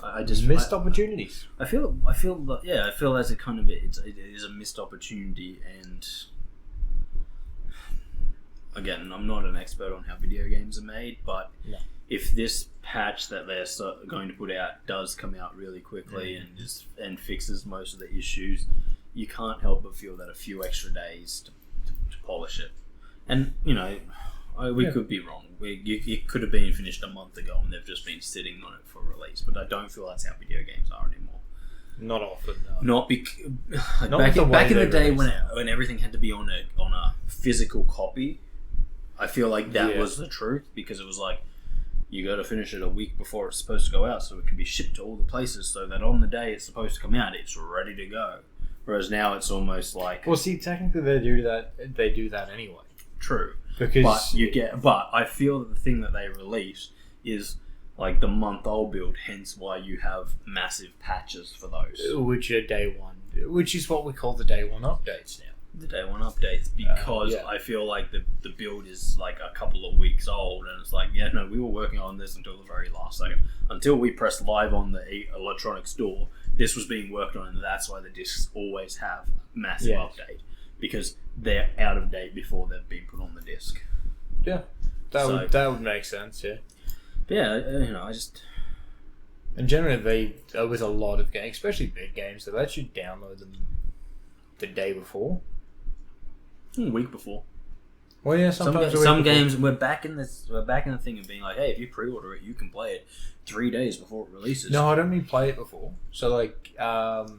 I just missed opportunities. I feel as it kind of it is a missed opportunity, and again, I'm not an expert on how video games are made, but if this patch that they're going to put out does come out really quickly and fixes most of the issues, you can't help but feel that a few extra days to polish it. And we could be wrong. It could have been finished a month ago, and they've just been sitting on it for release. But I don't feel that's how video games are anymore. Not often. No. Back in the day when everything had to be on a physical copy, I feel like that was the truth, because it was like, you got to finish it a week before it's supposed to go out so it can be shipped to all the places so that on the day it's supposed to come out, it's ready to go. Whereas now it's almost like... Well, see, technically they do that anyway. True. Because... But I feel that the thing that they release is like the month-old build, hence why you have massive patches for those. Which are day one. Which is what we call the day one updates now. The day one updates, because I feel like the build is like a couple of weeks old, and it's like, we were working on this until the very last second. Until we pressed live on the electronic store, this was being worked on, and that's why the discs always have a massive update, because they're out of date before they've been put on the disc. Yeah, that would make sense. Yeah, but yeah, I just... And generally, with a lot of games, especially big games, they let you download them the day before. A week before. Well, yeah, some games we're back in the thing of being like, hey, if you pre-order it, you can play it 3 days before it releases. No, I don't mean play it before. So like God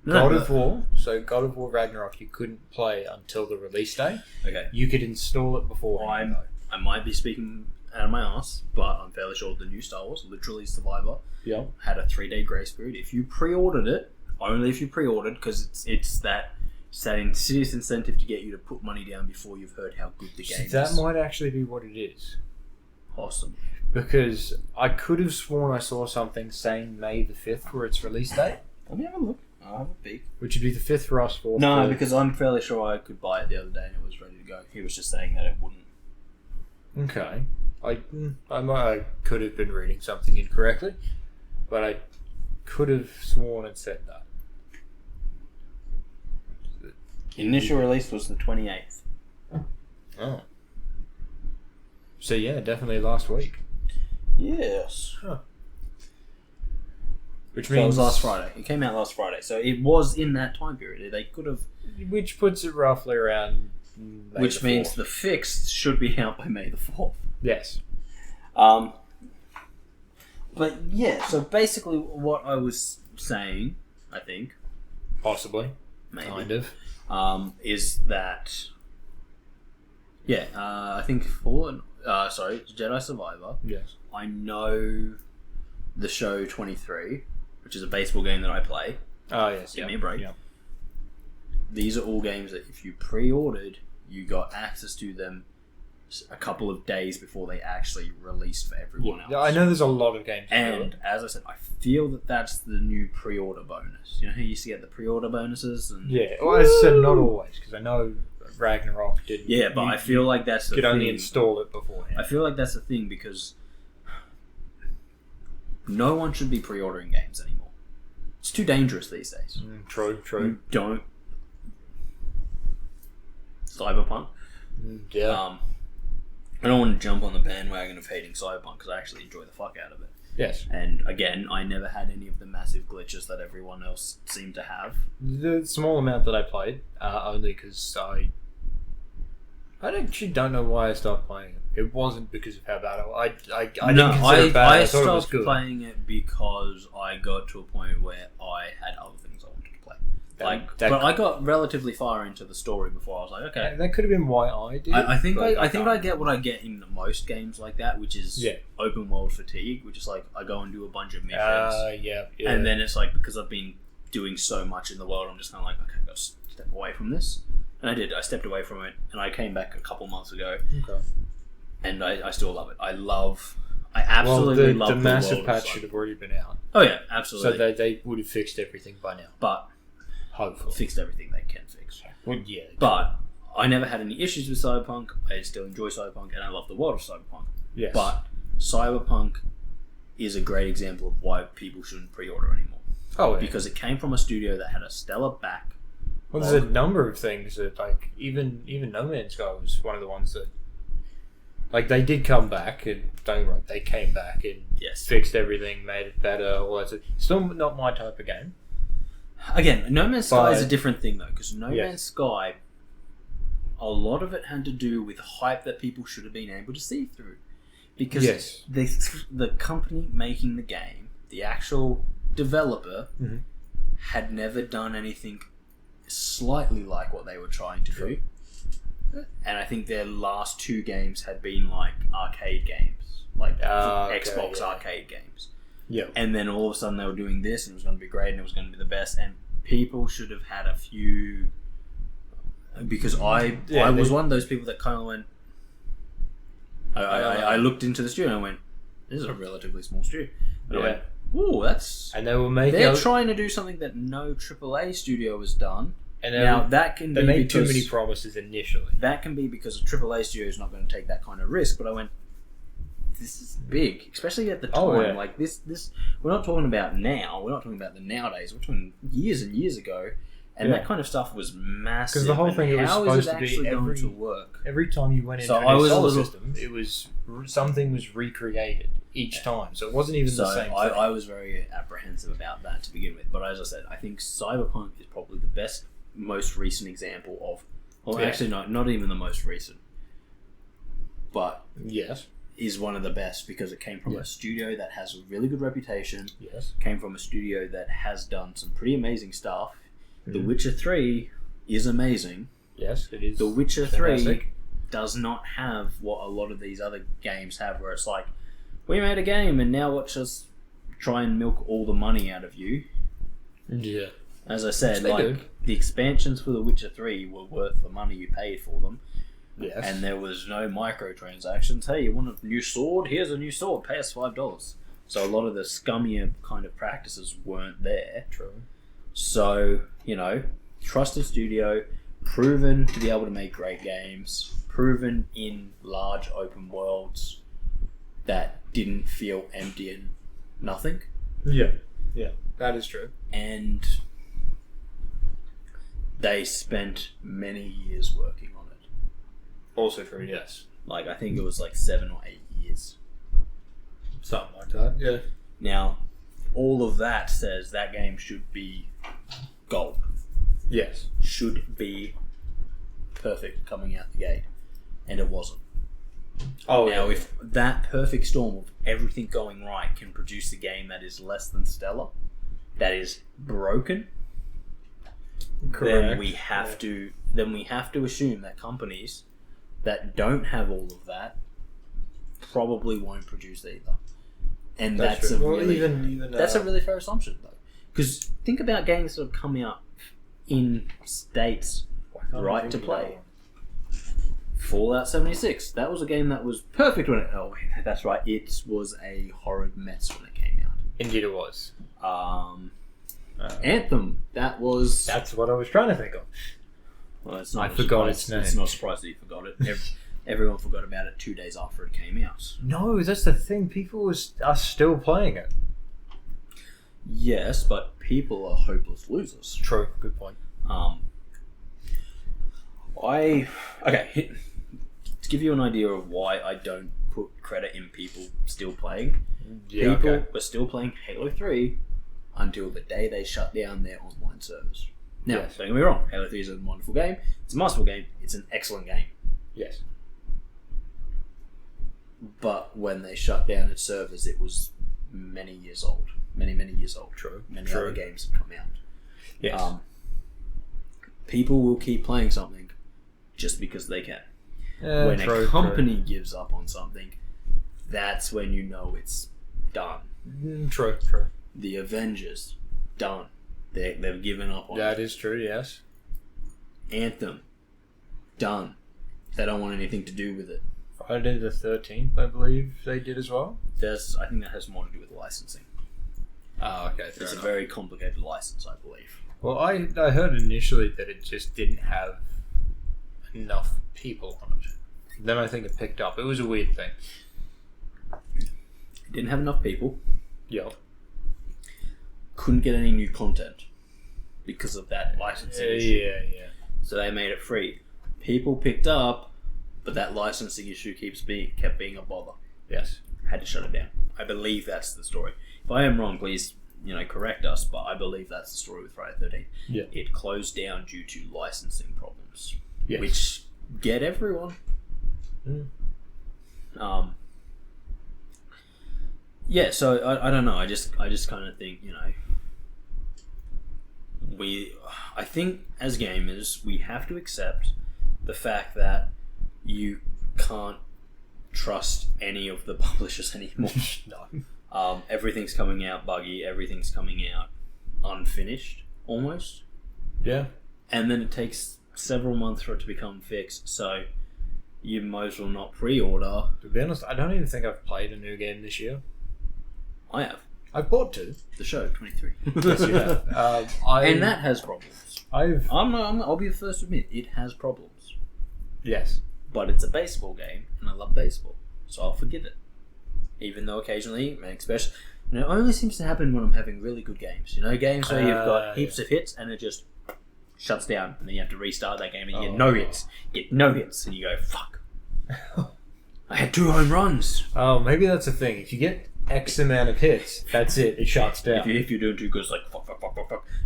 of War. So God of War Ragnarok, you couldn't play until the release day. Okay. You could install it before. I might be speaking out of my ass, but I'm fairly sure the new Star Wars, literally Survivor, had a 3-day grace period. If you pre-ordered it, only if you pre-ordered, because it's that serious incentive to get you to put money down before you've heard how good the game is. That might actually be what it is. Awesome. Because I could have sworn I saw something saying May the 5th for its release date. Let me have a look. I'll have a peek. Which would be the 5th for us. 4th. No, because I'm fairly sure I could buy it the other day and it was ready to go. He was just saying that it wouldn't. Okay. I could have been reading something incorrectly, but I could have sworn it said that. Initial release was the 28th. Oh. So yeah, definitely last week. Yes. Huh. Which means... So it was last Friday. It came out last Friday. So it was in that time period. They could have... Which puts it roughly around May Which the means 4th. the fix should be out by May the 4th. Yes. But yeah, so basically what I was saying, I think... Possibly. Maybe. Kind of. Is that... Yeah, I think Jedi Survivor. Yes. I know the show 23, which is a baseball game that I play. Oh, yes. Give me a break. Yep. These are all games that if you pre-ordered, you got access to them a couple of days before they actually released for everyone else. Yeah, I know there's a lot of games. And as I said, I feel that that's the new pre-order bonus. You know how you used to get the pre-order bonuses? And yeah, well, as I said, not always, because I know Ragnarok didn't. Yeah, but I feel like that's the thing. You could only install it beforehand. I feel like that's the thing because no one should be pre-ordering games anymore. It's too dangerous these days. True. You don't. Cyberpunk. Yeah. I don't want to jump on the bandwagon of hating Cyberpunk because I actually enjoy the fuck out of it. Yes. And again, I never had any of the massive glitches that everyone else seemed to have. The small amount that I played, only because I actually don't know why I stopped playing it. It wasn't because of how bad I didn't consider it bad. I thought it was stopped good. playing it because I got to a point where I had other things I wanted to play. But I got relatively far into the story before I was like, okay. That could have been why I did. I think I get what I get in most games like that, which is open world fatigue, which is like I go and do a bunch of missions, and then it's like because I've been doing so much in the world, I'm just kind of like, okay, I got to step away from this, and I did. I stepped away from it, and I came back a couple months ago, and I still love it. I absolutely love the massive world. patch should have already been out. Oh yeah, absolutely. So they would have fixed everything by now. But hopefully fixed everything they can fix. Well, yeah. But I never had any issues with Cyberpunk. I still enjoy Cyberpunk, and I love the world of Cyberpunk. Yes. But Cyberpunk is a great example of why people shouldn't pre-order anymore. Oh, yeah. Because it came from a studio that had a stellar back. Well, there's a number of things that, like, even No Man's Sky was one of the ones that, like, they did come back, and don't get me wrong, they came back and fixed everything, made it better, all that stuff. Still not my type of game. Again, No Man's Sky is a different thing, though, because No Man's Sky, a lot of it had to do with hype that people should have been able to see through. Because the company making the game, the actual developer, had never done anything slightly like what they were trying to do. And I think their last two games had been like arcade games, like Xbox arcade games. Yeah. And then all of a sudden they were doing this, and it was going to be great, and it was going to be the best. And people should have had a few, because I was one of those people that kind of went. I looked into the studio and I went, "This is a relatively small studio." And I went, "Ooh, that's." And they were making. They're trying to do something that no AAA studio has done. And now that can they be made because too many promises initially. That can be because a AAA studio is not going to take that kind of risk. But I went, this is big, especially at the time. Like this, we're not talking about now. We're not talking about the nowadays. We're talking years and years ago, and that kind of stuff was massive. Because the whole thing it was supposed to be going to work. Every time you went into a solar system, it was something was recreated each time. So it wasn't even the same thing. I was very apprehensive about that to begin with. But as I said, I think Cyberpunk is probably the best, most recent example of. Well, actually, not even the most recent, but is one of the best because it came from a studio that has a really good reputation. Came from a studio that has done some pretty amazing stuff. The Witcher 3 is amazing. Yes, it is. The Witcher 3 does not have what a lot of these other games have, where it's like, we made a game and now watch us try and milk all the money out of you. Yeah. As I said, the expansions for The Witcher 3 were worth the money you paid for them. Yes. And there was no microtransactions. Hey, you want a new sword? Here's a new sword. Pay us $5. So a lot of the scummier kind of practices weren't there. True. So, trusted studio, proven to be able to make great games, proven in large open worlds that didn't feel empty and nothing. Yeah, that is true. And they spent many years working on it. Also true, yes. Like, I think it was like 7 or 8 years. Something like that, yeah. Now, all of that says that game should be gold. Yes. Should be perfect coming out the gate. And it wasn't. Now, if that perfect storm of everything going right can produce a game that is less than stellar, that is broken, then we have to assume that companies that don't have all of that probably won't produce either. And that's a really fair assumption, though. Because think about games that have come out in states right to play. Fallout 76. That was a game that was perfect when it... Oh, that's right. It was a horrid mess when it came out. Indeed it was. Anthem. That was... That's what I was trying to think of. Well, it's not I forgot its name. It's not a surprise that you forgot it. Everyone forgot about it 2 days after it came out. No, that's the thing. People are still playing it. Yes, but people are hopeless losers. True. Good point. To give you an idea of why I don't put credit in people still playing. Yeah, People okay. were still playing Halo 3 until the day they shut down their online servers. Now, Yes. don't get me wrong, Halo 3 is a wonderful game. It's a masterful game. It's an excellent game. Yes. But when they shut down its servers, it was many years old. Many years old. True. Many True. other games had come out. Yes. People will keep playing something just because they can. When a company gives up on something, that's when you know it's done. True. The Avengers, done. They've given up on That is true, yes. Anthem, done. They don't want anything to do with it. Friday the 13th, I believe they did as well. I think that has more to do with licensing. Oh, okay. It's a very complicated license, I believe. Well, I heard initially that it just didn't have enough people on it. Then I think it picked up. It was a weird thing. It didn't have enough people. Yeah. Couldn't get any new content because of that licensing issue. Yeah. So they made it free. People picked up, but that licensing issue kept being a bother. Yes. Had to shut it down. I believe that's the story. If I am wrong, please, correct us, but I believe that's the story with Friday the 13th. Yeah. It closed down due to licensing problems. Yes. Which get everyone. Mm. Yeah, so I don't know. I just kind of think, I think as gamers, we have to accept the fact that you can't trust any of the publishers anymore. No. Everything's coming out buggy. Everything's coming out unfinished, almost. Yeah. And then it takes several months for it to become fixed. So you might as well not pre-order. To be honest, I don't even think I've played a new game this year. I have. I've bought two. The show, 23. Yes, you have. And that has problems. I'll be the first to admit, it has problems. Yes. But it's a baseball game, and I love baseball, so I'll forgive it. Even though occasionally, especially, it only seems to happen when I'm having really good games. Games where you've got heaps of hits, and it just shuts down, and then you have to restart that game, and you get no hits. Get no hits, and you go, fuck. I had 2 home runs. Oh, maybe that's a thing. If you get X amount of hits, that's it. It shuts down. If you're doing too good, it's like, fuck.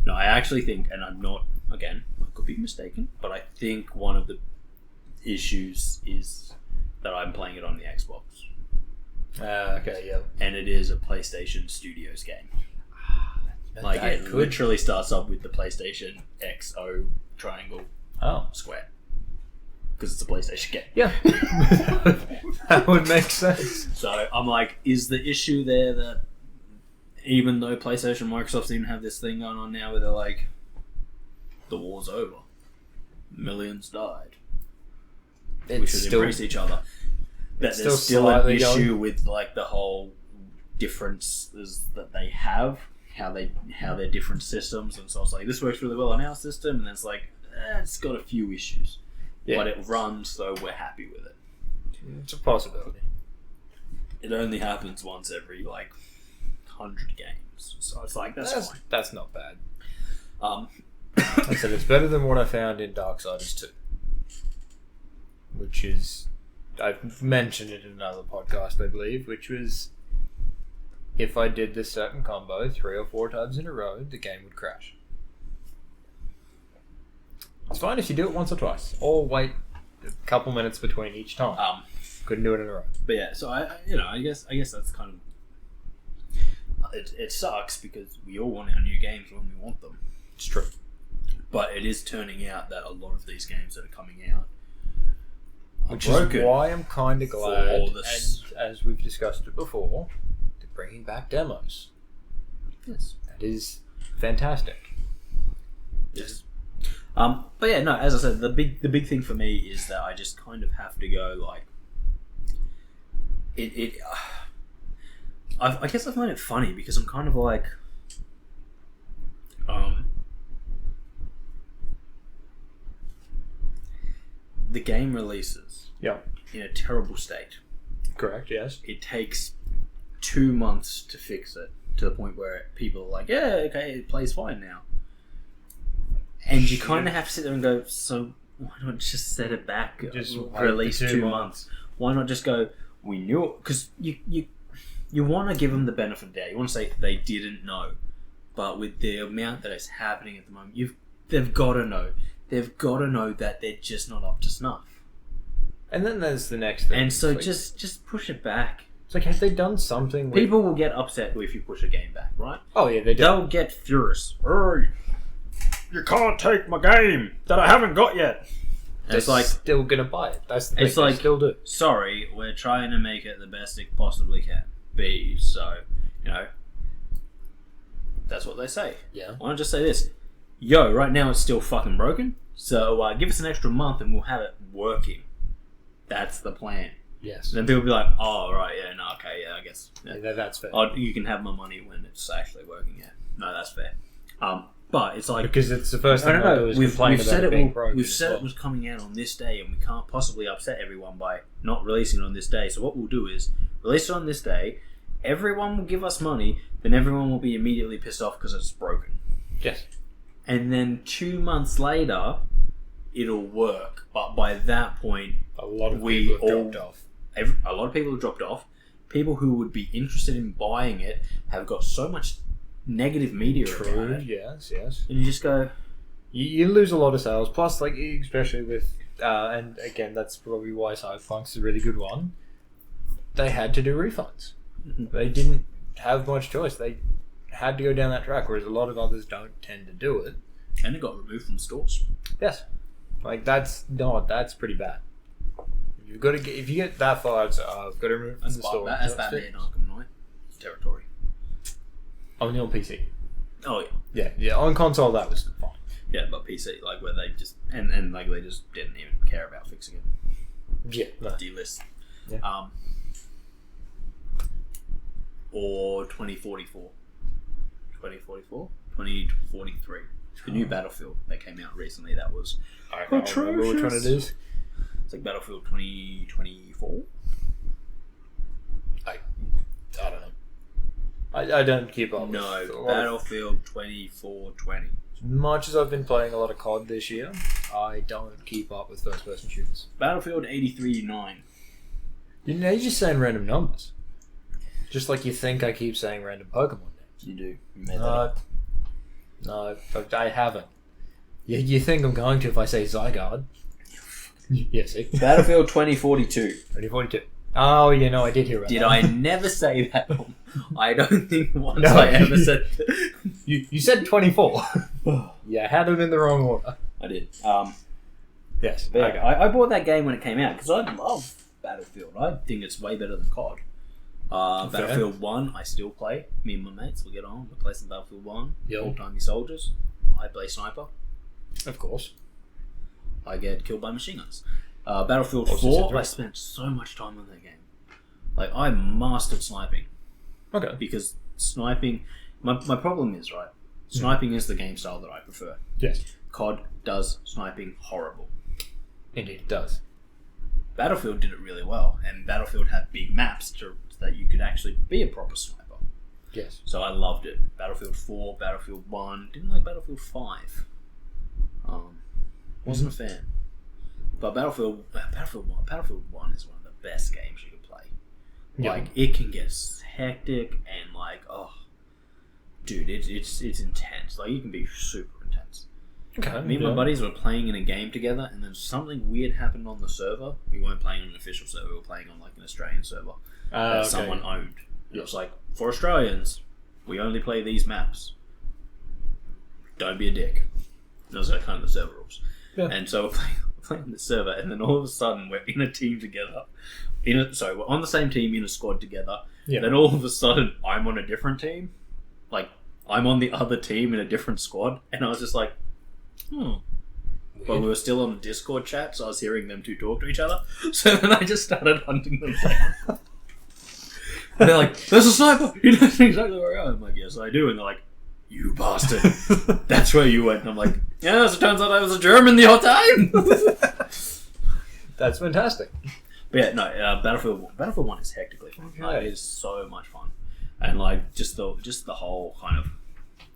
No, I actually think, and I'm not, again, I could be mistaken, but I think one of the issues is that I'm playing it on the Xbox. Okay, yeah. And it is a PlayStation Studios game. Like, That it could- literally starts up with the PlayStation XO triangle square. Because it's a PlayStation game. Yeah. That would make sense. So I'm like, is the issue there that even though PlayStation and Microsoft seem to have this thing going on now where they're like, the war's over, millions died, we should embrace each other, that there's still an issue with like the whole differences that they have, how they're different systems, and so it's like, this works really well on our system, and it's like, it's got a few issues, but it runs, so we're happy with it. It's a possibility. It only happens once every 100 games, so it's like, that's fine. That's not bad. I said it's better than what I found in Darksiders 2, which is, I've mentioned it in another podcast, I believe, which was, if I did this certain combo 3 or 4 times in a row, the game would crash. It's fine if you do it once or twice, or wait a couple minutes between each time. Couldn't do it in a row. But yeah, so I guess that's kind of, it sucks because we all want our new games when we want them. It's true. But it is turning out that a lot of these games that are coming out are Which broken. is why I'm kind of glad, for this. and as we've discussed it before, they're bringing back demos. Yes. That is fantastic. Yes. But yeah, no. As I said, the big thing for me is that I just kind of have to go I guess I find it funny because I'm kind of like, the game releases in a terrible state. Correct, yes. It takes 2 months to fix it to the point where people are like, yeah, okay, it plays fine now. And you kind of have to sit there and go, so why not just set it back? Just release wait 2 2 months. Why not just go, we knew it, because you want to give them the benefit of the doubt. You want to say they didn't know, but with the amount that is happening at the moment, they've got to know. They've got to know that they're just not up to snuff. And then there's the next thing. And so like, just push it back. It's like, have they done something? People will get upset if you push a game back, right? Oh yeah, they do. They'll get furious. You can't take my game that I haven't got yet. And it's like still gonna buy it. That's the thing. It's like, they still do. Sorry, we're trying to make it the best it possibly can be. So, that's what they say. Yeah. Why don't I just say this? Yo, right now it's still fucking broken. So give us an extra month and we'll have it working. That's the plan. Yes. Then people will be like, oh, right, yeah, no, okay, yeah, I guess. Yeah. That's fair. You can have my money when it's actually working, yeah. No, that's fair. But it's like... Because it's the first thing I don't know. We've said it was coming out on this day, and we can't possibly upset everyone by not releasing it on this day. So what we'll do is release it on this day, everyone will give us money, then everyone will be immediately pissed off because it's broken. Yes. And then 2 months later, it'll work. But by that point... A lot of people have dropped off. A lot of people have dropped off. People who would be interested in buying it have got so much negative media about it. Yes. And you just go... You lose a lot of sales. Plus, like, especially with... and again, that's probably why Cyberpunk's a really good one. They had to do refunds. Mm-hmm. They didn't have much choice. They had to go down that track, whereas a lot of others don't tend to do it. And it got removed from stores. Yes. Like, that's pretty bad. If you get that far, I've got to remove from the store. That's Batman Arkham Knight territory. Only on PC. Oh yeah. Yeah. On console, that was fine. Yeah, but PC, like where they just and like they just didn't even care about fixing it. Yeah. No. D-list. Yeah. Or 2044. 2043. The new Battlefield that came out recently. That was I don't remember which one it is. It's like Battlefield 2024. I don't know. I don't keep up. No, Battlefield 2420. As much as I've been playing a lot of COD this year, I don't keep up with first-person shooters. Battlefield 83-9. You're just saying random numbers. Just like you think I keep saying random Pokemon names. You do. You made that up. No, I haven't. You think I'm going to if I say Zygarde. Yes. Battlefield 2042. 2042. Oh, I did hear about that. Did I never say that? I don't think once I ever said that. You said 24. Yeah, I had it in the wrong order. I did. Yes. But okay. I bought that game when it came out because I love Battlefield. I think it's way better than COD. Battlefield 1, I still play. Me and my mates will get on. We play some Battlefield 1. Yep. All-time soldiers. I play sniper. Of course. I get killed by machine guns. Battlefield 4, I spent so much time on that game. Like, I mastered sniping. Okay. Because sniping... My problem is, right, sniping is the game style that I prefer. Yes. COD does sniping horrible. Indeed, it does. Battlefield did it really well, and Battlefield had big maps that you could actually be a proper sniper. Yes. So I loved it. Battlefield 4, Battlefield 1. Didn't like Battlefield 5. Wasn't a fan. But Battlefield 1 is one of the best games you can play. Yeah. Like, it can get hectic and like, oh, dude, it's intense. Like, you can be super intense. Okay. Me and my buddies were playing in a game together, and then something weird happened on the server. We weren't playing on an official server. We were playing on like an Australian server that someone owned. It was like, for Australians, we only play these maps. Don't be a dick. Those are kind of the server rules. Yeah. And so we're playing on the server, and then all of a sudden we're in a team together. We're on the same team in a squad together. Yeah. Then all of a sudden I'm on a different team. Like, I'm on the other team in a different squad, and I was just like, But we were still on the Discord chat, so I was hearing them two talk to each other. So then I just started hunting them down. And they're like, "There's a sniper! You know exactly where I am." I'm like, "Yes, I do." And they're like, "You bastard! That's where you went." And I'm like, "Yeah, as it turns out I was a German the whole time." That's fantastic. But yeah, no, Battlefield 1 is hectically fun. Okay. Like, it is so much fun. And like, just the whole kind of...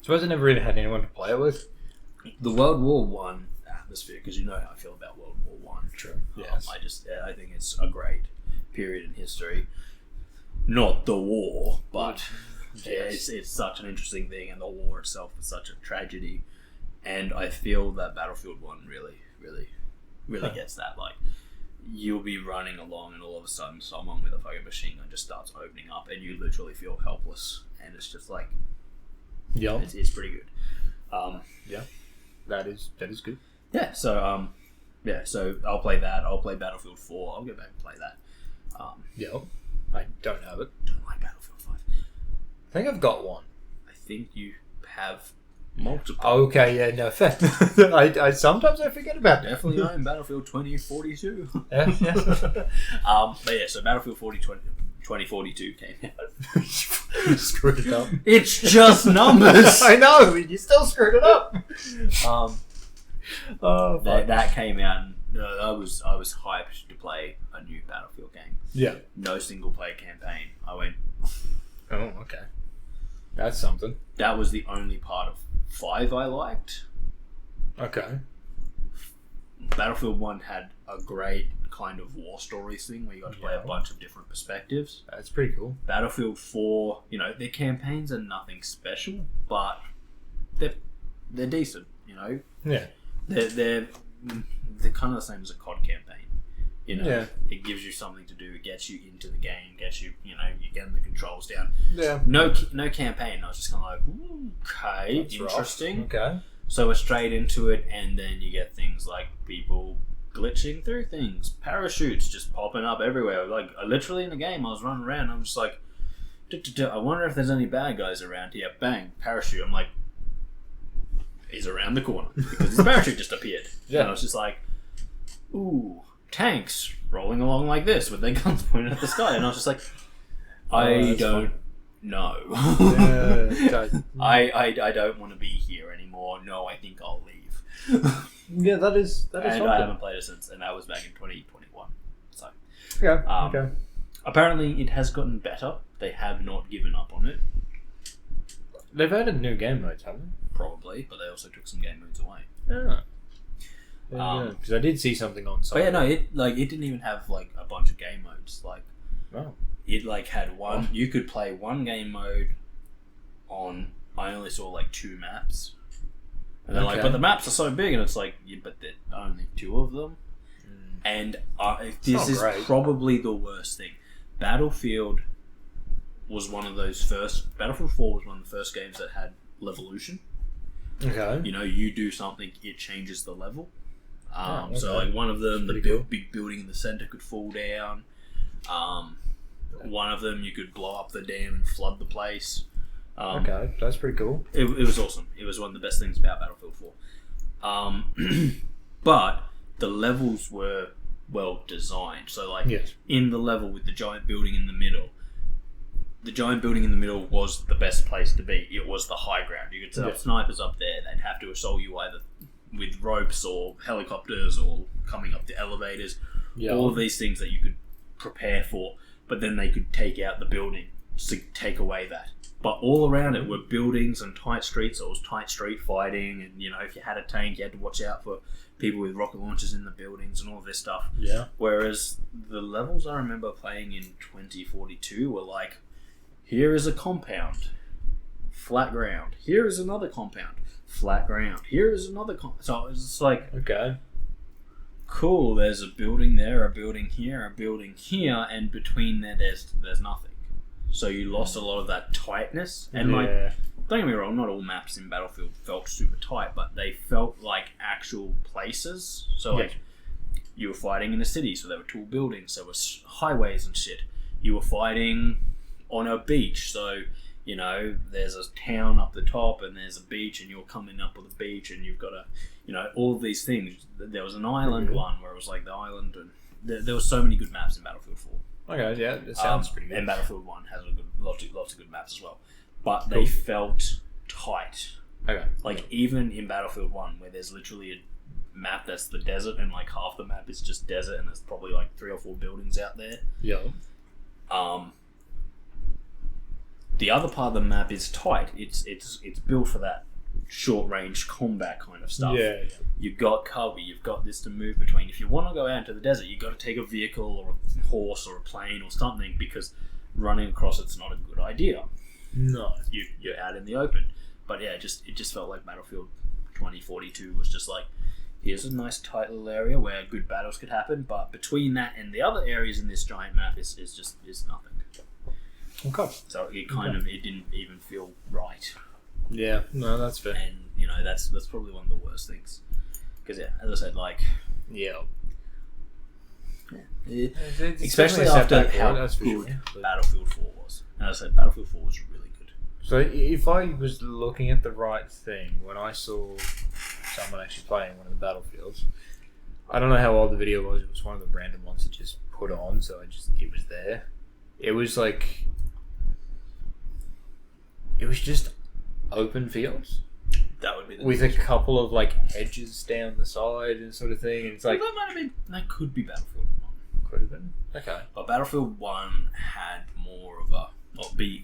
Suppose I never really had anyone to play it with. The World War One atmosphere, because you know how I feel about World War One. True. Yes. I think it's a great period in history. Not the war, but Yes. it's such an interesting thing, and the war itself is such a tragedy. And I feel that Battlefield 1 really gets that. Like, you'll be running along and all of a sudden someone with a fucking machine gun just starts opening up and you literally feel helpless. And it's just like, Yeah. it's pretty good. That is good. So I'll play that. I'll play Battlefield 4. I'll go back and play that. Yeah. I don't have it. Don't like Battlefield 5. I think I've got one. I think you have multiple. Okay, yeah, no, fair. I sometimes I forget about that. Definitely own Battlefield 2042. Yeah. But yeah, so Battlefield 2042 came out. Screwed it up. It's just numbers. I know, you still screwed it up. That came out, and I was hyped to play a new Battlefield game. Yeah. No single player campaign. I went. Oh, okay. That's something. That was the only part of 5 I liked. Okay. Battlefield 1 had a great kind of war stories thing where you got to play a bunch of different perspectives. That's pretty cool. Battlefield 4, their campaigns are nothing special, but they're decent, Yeah. They're kind of the same as a COD campaign. Yeah. It gives you something to do, it gets you into the game, gets you, you're getting the controls down. Yeah. No campaign. I was just kind of like, okay, That's interesting. rough. Okay. So we're straight into it, and then you get things like people glitching through things, parachutes just popping up everywhere. Like, literally in the game, I was running around, I'm just like, I wonder if there's any bad guys around here. Bang, parachute. I'm like, he's around the corner because his parachute just appeared. Yeah. And I was just like, ooh, tanks rolling along like this with their guns pointed at the sky, and I was just like, I don't know. I don't want to be here anymore. No, I think I'll leave. Yeah, that is and something. I haven't played it since, and that was back in 2021. So Yeah. Okay. apparently it has gotten better. They have not given up on it, They've added new game modes, haven't probably, but they also took some game modes away. they? Yeah. Because I did see something on site. But yeah, no, it didn't even have like a bunch of game modes. Like, Oh. it like had one. You could play one game mode on. I only saw like 2 maps, and they're like, Okay. but the maps are so big, and it's like, yeah, but there are only 2 of them. And this not is great. probably the worst thing. Battlefield was one of those first. Battlefield 4 was one of the first games that had levolution. Okay. You do something, it changes the level. Okay. So like one of them, the Pretty cool. big building in the center could fall down. One of them, you could blow up the dam and flood the place. Okay, that's pretty cool. It was awesome. It was one of the best things about Battlefield 4. But the levels were well designed. So like Yes. in the level with the giant building in the middle, the giant building in the middle was the best place to be. It was the high ground. You could set up snipers up there. They'd have to assault you either with ropes or helicopters or coming up the elevators. Yeah. All of these things that you could prepare for, but then they could take out the building to take away that. But all around it were buildings and tight streets. So it was tight street fighting, and if you had a tank, you had to watch out for people with rocket launchers in the buildings and all of this stuff. Yeah. Whereas the levels I remember playing in 2042 were like, here is a compound, flat ground. Here is another compound, flat ground. Here is another compound. So it's just like, Okay. cool, there's a building there, a building here, a building here, and between there's nothing. So you lost a lot of that tightness. And like, don't get me wrong, not all maps in Battlefield felt super tight, but they felt like actual places. So like, you were fighting in a city, so there were tall buildings, there were highways and shit. You were fighting on a beach, so there's a town up the top and there's a beach, and you're coming up with a beach, and you've got all of these things. There was an island one where it was like the island, and there were so many good maps in Battlefield 4. Okay, yeah, it sounds pretty good. And Battlefield 1 has lots of good maps as well, but they felt tight. Okay. Like even in Battlefield 1, where there's literally a map that's the desert, and like half the map is just desert, and there's probably like 3 or 4 buildings out there. Yeah. The other part of the map is tight. It's built for that short range combat kind of stuff. Yeah. You've got cover, you've got this to move between. If you want to go out into the desert, you've got to take a vehicle or a horse or a plane or something, because running across it's not a good idea. No. You're out in the open. But yeah, it just felt like Battlefield 2042 was just like, here's a nice tight little area where good battles could happen, but between that and the other areas in this giant map is nothing. Okay. So it it didn't even feel right. Yeah, no, that's fair. And that's probably one of the worst things, because yeah, as I said, like especially after how good Battlefield 4 was. And as I said, Battlefield 4 was really good. So if I was looking at the right thing when I saw someone actually playing one of the Battlefields, I don't know how old the video was. It was one of the random ones that just put on, so it was there. It was like, it was just open fields. That would be with a couple of like hedges down the side and sort of thing. And it's like, that could be Battlefield 1. Could have been. Okay. But Battlefield 1 had more of a...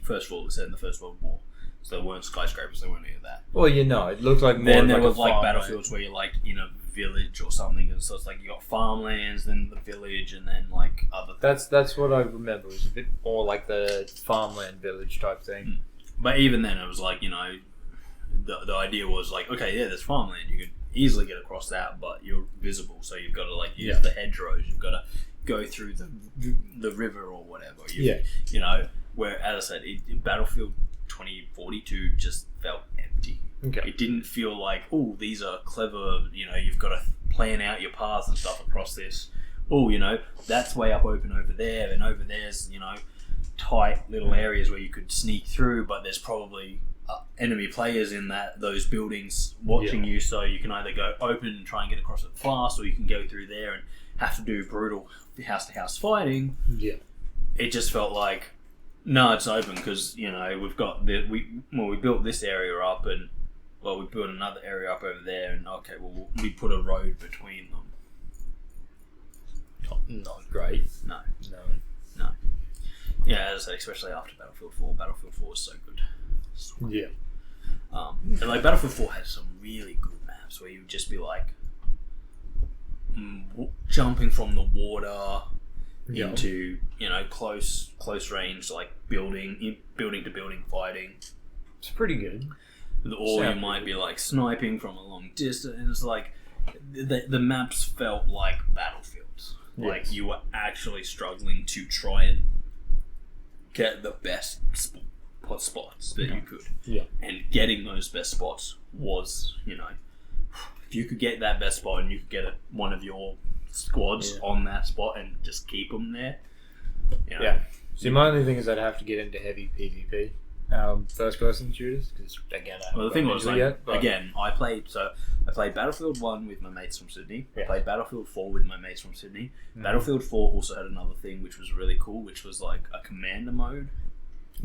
first of all, it was set in the First World War. So there weren't skyscrapers, there weren't any of that. Well, it looked like more then there was like Battlefields where you're like in a village or something, and so it's like you got farmlands, then the village, and then like other things. That's what I remember. It was a bit more like the farmland village type thing. But even then, it was like, the idea was like, okay, yeah, there's farmland. You could easily get across that, but you're visible, so you've got to like use the hedgerows. You've got to go through the river or whatever. Where, as I said, Battlefield 2042 just felt empty. Okay. It didn't feel like, oh, these are clever. You've got to plan out your paths and stuff across this. Oh, that's way up open over there, and over there's tight little areas where you could sneak through, but there's probably enemy players in those buildings watching you, so you can either go open and try and get across it fast, or you can go through there and have to do brutal house-to-house fighting. Yeah. It just felt like, no, it's open because, we've got we built this area up, and we built another area up over there, and okay, well, we put a road between them. Not great. No. Yeah, as I said, especially after Battlefield 4. Battlefield 4 was so good. Yeah. And like Battlefield 4 had some really good maps where you would just be like jumping from the water into close range, like building to building fighting. It's pretty good. Or you might be like sniping from a long distance. And it's like the maps felt like battlefields. Yes. Like you were actually struggling to try and get the best spots that you could. Yeah. And getting those best spots was, if you could get that best spot and you could get one of your squads on that spot and just keep them there. Yeah. See, my only thing is I'd have to get into heavy PvP, first-person shooters, because again, the thing was, I played Battlefield 1 with my mates from Sydney. I played Battlefield 4 with my mates from Sydney. Battlefield 4 also had another thing which was really cool, which was like a commander mode.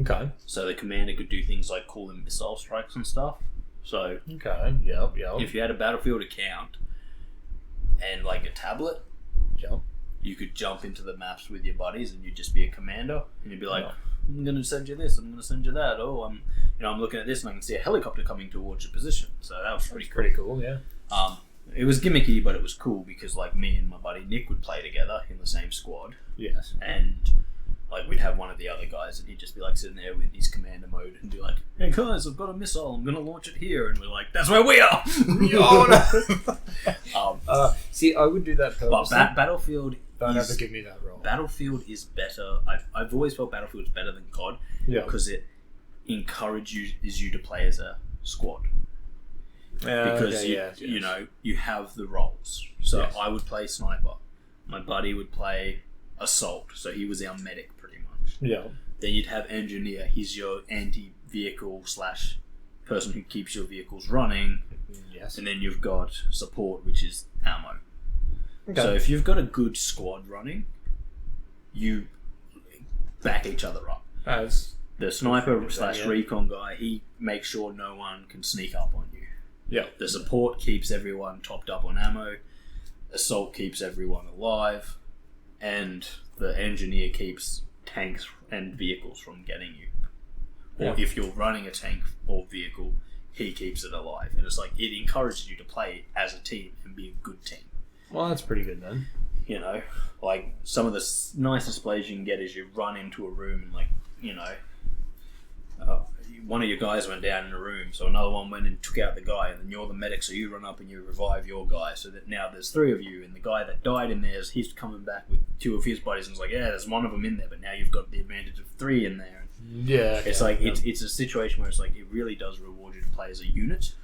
Okay. So the commander could do things like call in missile strikes and stuff. So if you had a Battlefield account and like a tablet, you could jump into the maps with your buddies and you'd just be a commander, and you'd be like, I'm going to send you this, I'm going to send you that. Oh, I'm looking at this and I can see a helicopter coming towards your position. So that was pretty cool. Yeah. It was gimmicky, but it was cool because like me and my buddy Nick would play together in the same squad. Yes. And like we'd have one of the other guys and he'd just be like sitting there with his commander mode and be like, hey guys, I've got a missile, I'm going to launch it here. And we're like, that's where we are! See, I would do that purposely. But Battlefield... Don't ever give me that role. Battlefield is better. I've always felt Battlefield is better than COD because it encourages you to play as a squad. Because you have the roles. So I would play sniper. My buddy would play assault. So he was our medic pretty much. Yeah. Then you'd have engineer. He's your anti-vehicle / person who keeps your vehicles running. Yes. And then you've got support, which is ammo. Okay. So if you've got a good squad running, you back each other up. The sniper / recon guy, he makes sure no one can sneak up on you. Yeah. The support keeps everyone topped up on ammo. Assault keeps everyone alive. And the engineer keeps tanks and vehicles from getting you. Or if you're running a tank or vehicle, he keeps it alive. And it's like, it encourages you to play as a team and be a good team. Well, that's pretty good then. You know, like, some of the nicest plays you can get is you run into a room and, like, you know, one of your guys went down in a room, so another one went and took out the guy, and then you're the medic, so you run up and you revive your guy, so that now there's 3 of you, and the guy that died in there, he's coming back with 2 of his buddies, and it's like, yeah, there's 1 of them in there, but now you've got the advantage of 3 in there. Yeah. It's like, it's a situation where it's like, it really does reward you to play as a unit,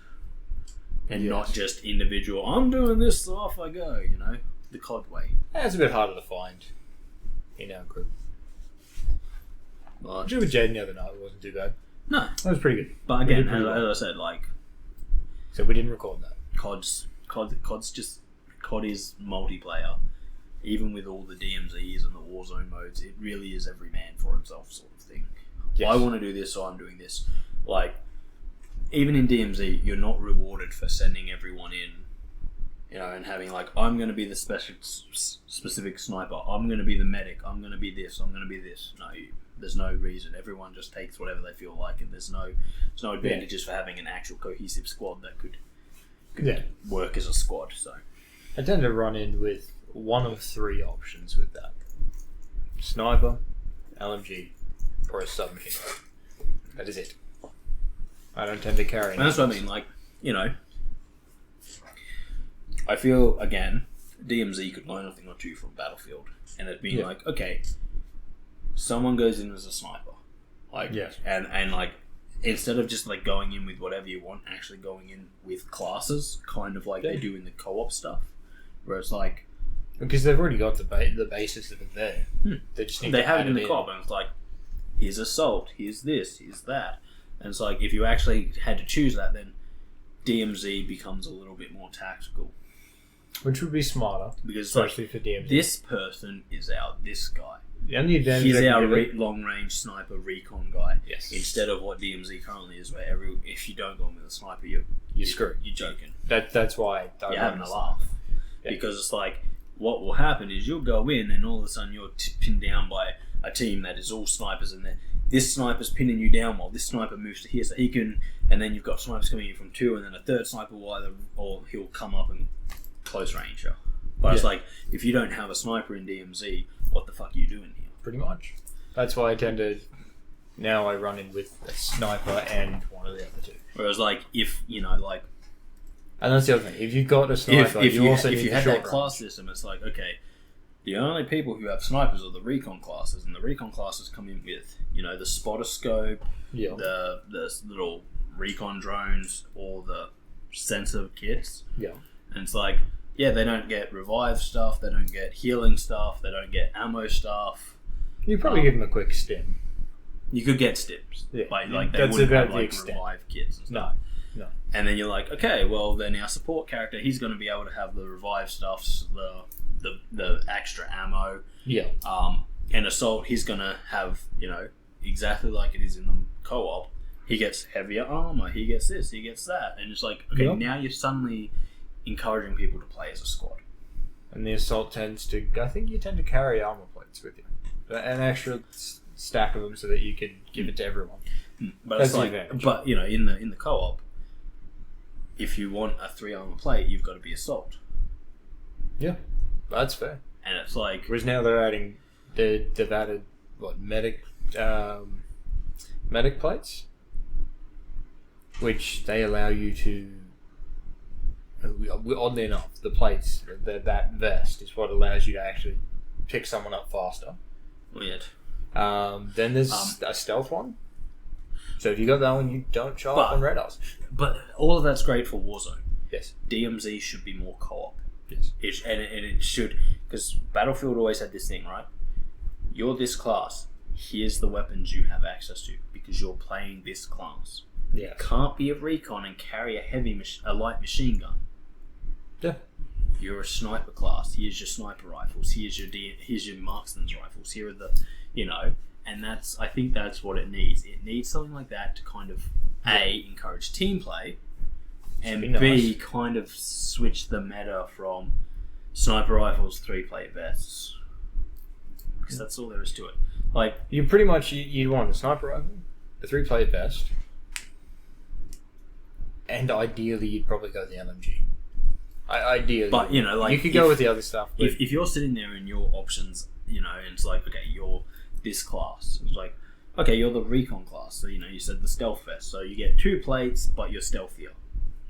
and not just individual, I'm doing this, so off I go, you know, the COD way. That's a bit harder to find in our group. Well, I did with Jaden the other night, it wasn't too bad. no. That was pretty good. But again, as I said, like, So we didn't record that. COD is multiplayer. Even with all the DMZs and the Warzone modes, it really is every man for himself sort of thing. Yes. I want to do this, so I'm doing this. Like, even in DMZ, you're not rewarded for sending everyone in, you know, and having like, I'm going to be the specific sniper, I'm going to be the medic, I'm going to be this, I'm going to be this. No, there's no reason. Everyone just takes whatever they feel like, and there's no advantages for having an actual cohesive squad that could work as a squad. So I tend to run in with one of 3 options with that: sniper, LMG, or a submachine gun. That is it. I don't tend to carry. And that's what I mean. Like, you know, I feel again, DMZ could learn a thing or two from Battlefield, and it'd be like, okay, someone goes in as a sniper, like, and like, instead of just like going in with whatever you want, actually going in with classes, kind of like they do in the co-op stuff, where it's like, because they've already got the basis of it there. They just need they to have add it in the co-op, and it's like, here's assault, here's this, here's that, and it's like, if you actually had to choose that, then DMZ becomes a little bit more tactical, which would be smarter, because especially like, for DMZ. This person is this guy. The only advantage He's our long-range sniper recon guy. Yes. Instead of what DMZ currently is, where if you don't go in with a sniper, you're screwed. You're joking. That's why you're having a laugh. Yeah. Because it's like, what will happen is you'll go in, and all of a sudden you're pinned down by a team that is all snipers, and this sniper's pinning you down while this sniper moves to here, so he can. And then you've got snipers coming in from 2, and then a third sniper or he'll come up and close range you. But it's like, if you don't have a sniper in DMZ, what the fuck are you doing here? Pretty much. That's why I tend to. Now I run in with a sniper and one of the other 2. Whereas, like, if you know, like, and that's the other thing. If you've got a sniper, if you also need you have short that class system, it's like, okay, the only people who have snipers are the recon classes, and the recon classes come in with, you know, the spotter scope, the little recon drones, or the sensor kits. Yeah. And it's like, yeah, they don't get revive stuff, they don't get healing stuff, they don't get ammo stuff. You probably give them a quick stim. You could get stims, but like they That's wouldn't about have the like extent. revive kits and stuff. No. And then you're like, okay, well then our support character, he's going to be able to have the revive stuffs, the extra ammo. Yeah. And assault, he's going to have, you know, exactly like it is in the co-op. He gets heavier armor, he gets this, he gets that, and it's like, okay, now you're suddenly encouraging people to play as a squad. And the assault tends to, I think you tend to carry armor plates with you, an extra stack of them, so that you can give it to everyone. But that's it's like, advantage. but you know, in the co-op, if you want a 3 armor plate, you've got to be assault. Yeah, that's fair. And it's like, whereas now they've added what, medic plates, which they allow you to. Oddly enough, the plates, that vest is what allows you to actually pick someone up faster. Weird. Then there's a stealth one. So if you got that one, you don't show up on radars. But all of that's great for Warzone. Yes. DMZ should be more co-op. Yes. It should, because Battlefield always had this thing, right? You're this class. Here's the weapons you have access to because you're playing this class. Yeah. You can't be a recon and carry a light machine gun. Yeah. You're a sniper class. Here's your sniper rifles. Here's your marksman's rifles. Here are the, you know, and I think that's what it needs. It needs something like that to kind of A, encourage team play, and B, kind of switch the meta from sniper rifles, 3-plate vests. Because that's all there is to it. Like, you pretty much you want a sniper rifle, a 3-plate vest, And ideally, you'd probably go the LMG. Ideally. But, you know, like... You could go with the other stuff. But... If you're sitting there and your options, you know, and it's like, okay, you're this class. It's like, okay, you're the recon class. So, you know, you said the stealth vest. So you get 2 plates, but you're stealthier.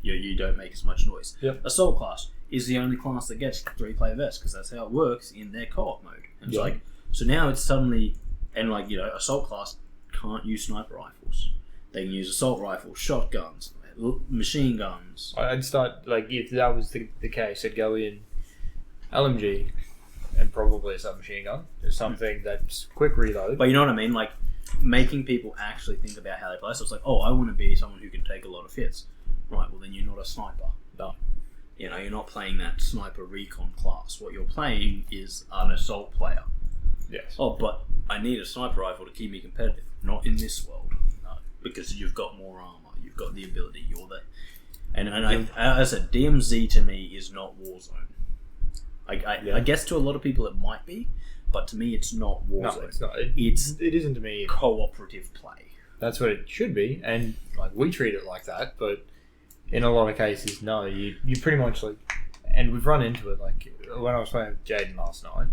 You don't make as much noise. Yep. Assault class is the only class that gets 3-plate vest because that's how it works in their co-op mode. And it's like, so now it's suddenly, and like, you know, assault class can't use sniper rifles. They can use assault rifles, shotguns, machine guns. I'd start, like, if that was the case, I'd go in LMG and probably a submachine gun. There's something that's quick reload. But you know what I mean? Like, making people actually think about how they play. So it's like, oh, I want to be someone who can take a lot of hits. Right, well then you're not a sniper. No. You know, you're not playing that sniper recon class. What you're playing is an assault player. Yes. Oh, but I need a sniper rifle to keep me competitive. Not in this world. No. Because you've got more armor. You've got the ability. You're there. And as I said, DMZ to me is not Warzone. I guess to a lot of people it might be, but to me it's not Warzone. No, it's not. It isn't to me. Cooperative play. That's what it should be, and like we treat it like that, but in a lot of cases, no. You pretty much like, and we've run into it. Like when I was playing with Jaden last night,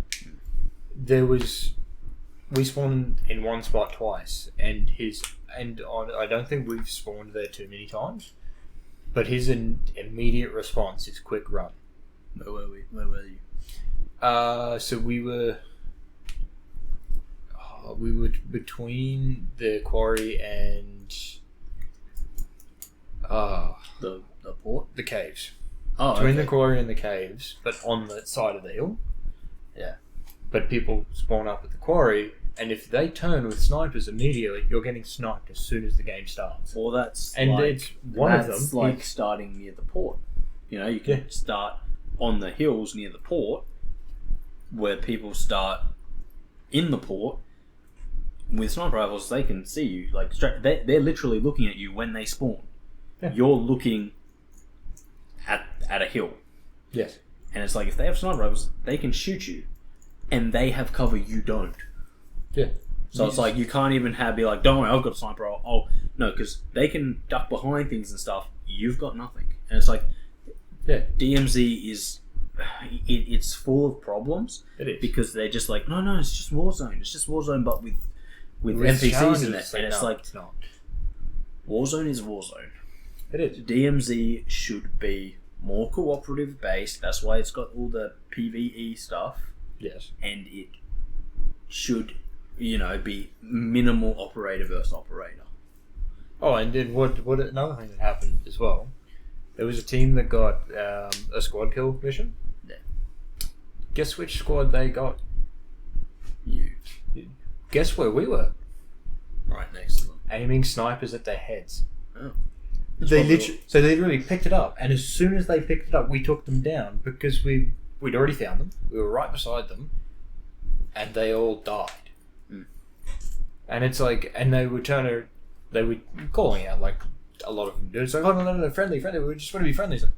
we spawned in one spot twice, and I don't think we've spawned there too many times, but his immediate response is quick run. Where were you? So we were between the quarry and The port? the caves. Oh, Between okay. the quarry and the caves, but on the side of the hill. Yeah. But people spawn up at the quarry, and if they turn with snipers immediately, you're getting sniped as soon as the game starts. Well, that's And like, it's one of that's them. like starting near the port. You know, you can start on the hills near the port, where people start in the port with sniper rifles. They can see you like straight. They're literally looking at you when they spawn. Yeah. You're looking at a hill, Yes. and it's like if they have sniper rifles, they can shoot you, and they have cover you don't. Yeah. So it's like you can't even be like, don't worry, I've got a sniper. Oh no, because they can duck behind things and stuff. You've got nothing, and it's like, Yeah. DMZ is it's full of problems. It is. Because they're just like, no, it's just Warzone. It's just Warzone, but with NPCs in it, and it's like, it's not. Warzone is Warzone. It is. DMZ should be more cooperative based. That's why it's got all the PvE stuff, Yes. and it should, you know, be minimal operator versus operator. Oh, and then what another thing that happened as well, there was a team that got a squad kill mission. Yeah. Guess which squad they got? You Guess where we were? right next to them. Aiming snipers at their heads. Oh. They literally picked it up, and as soon as they picked it up, we took them down because we'd already found them. We were right beside them, and they all died. Mm. And it's like, and they were calling out like a lot of them do. It's like, oh no, friendly. We just want to be friendly. It's like,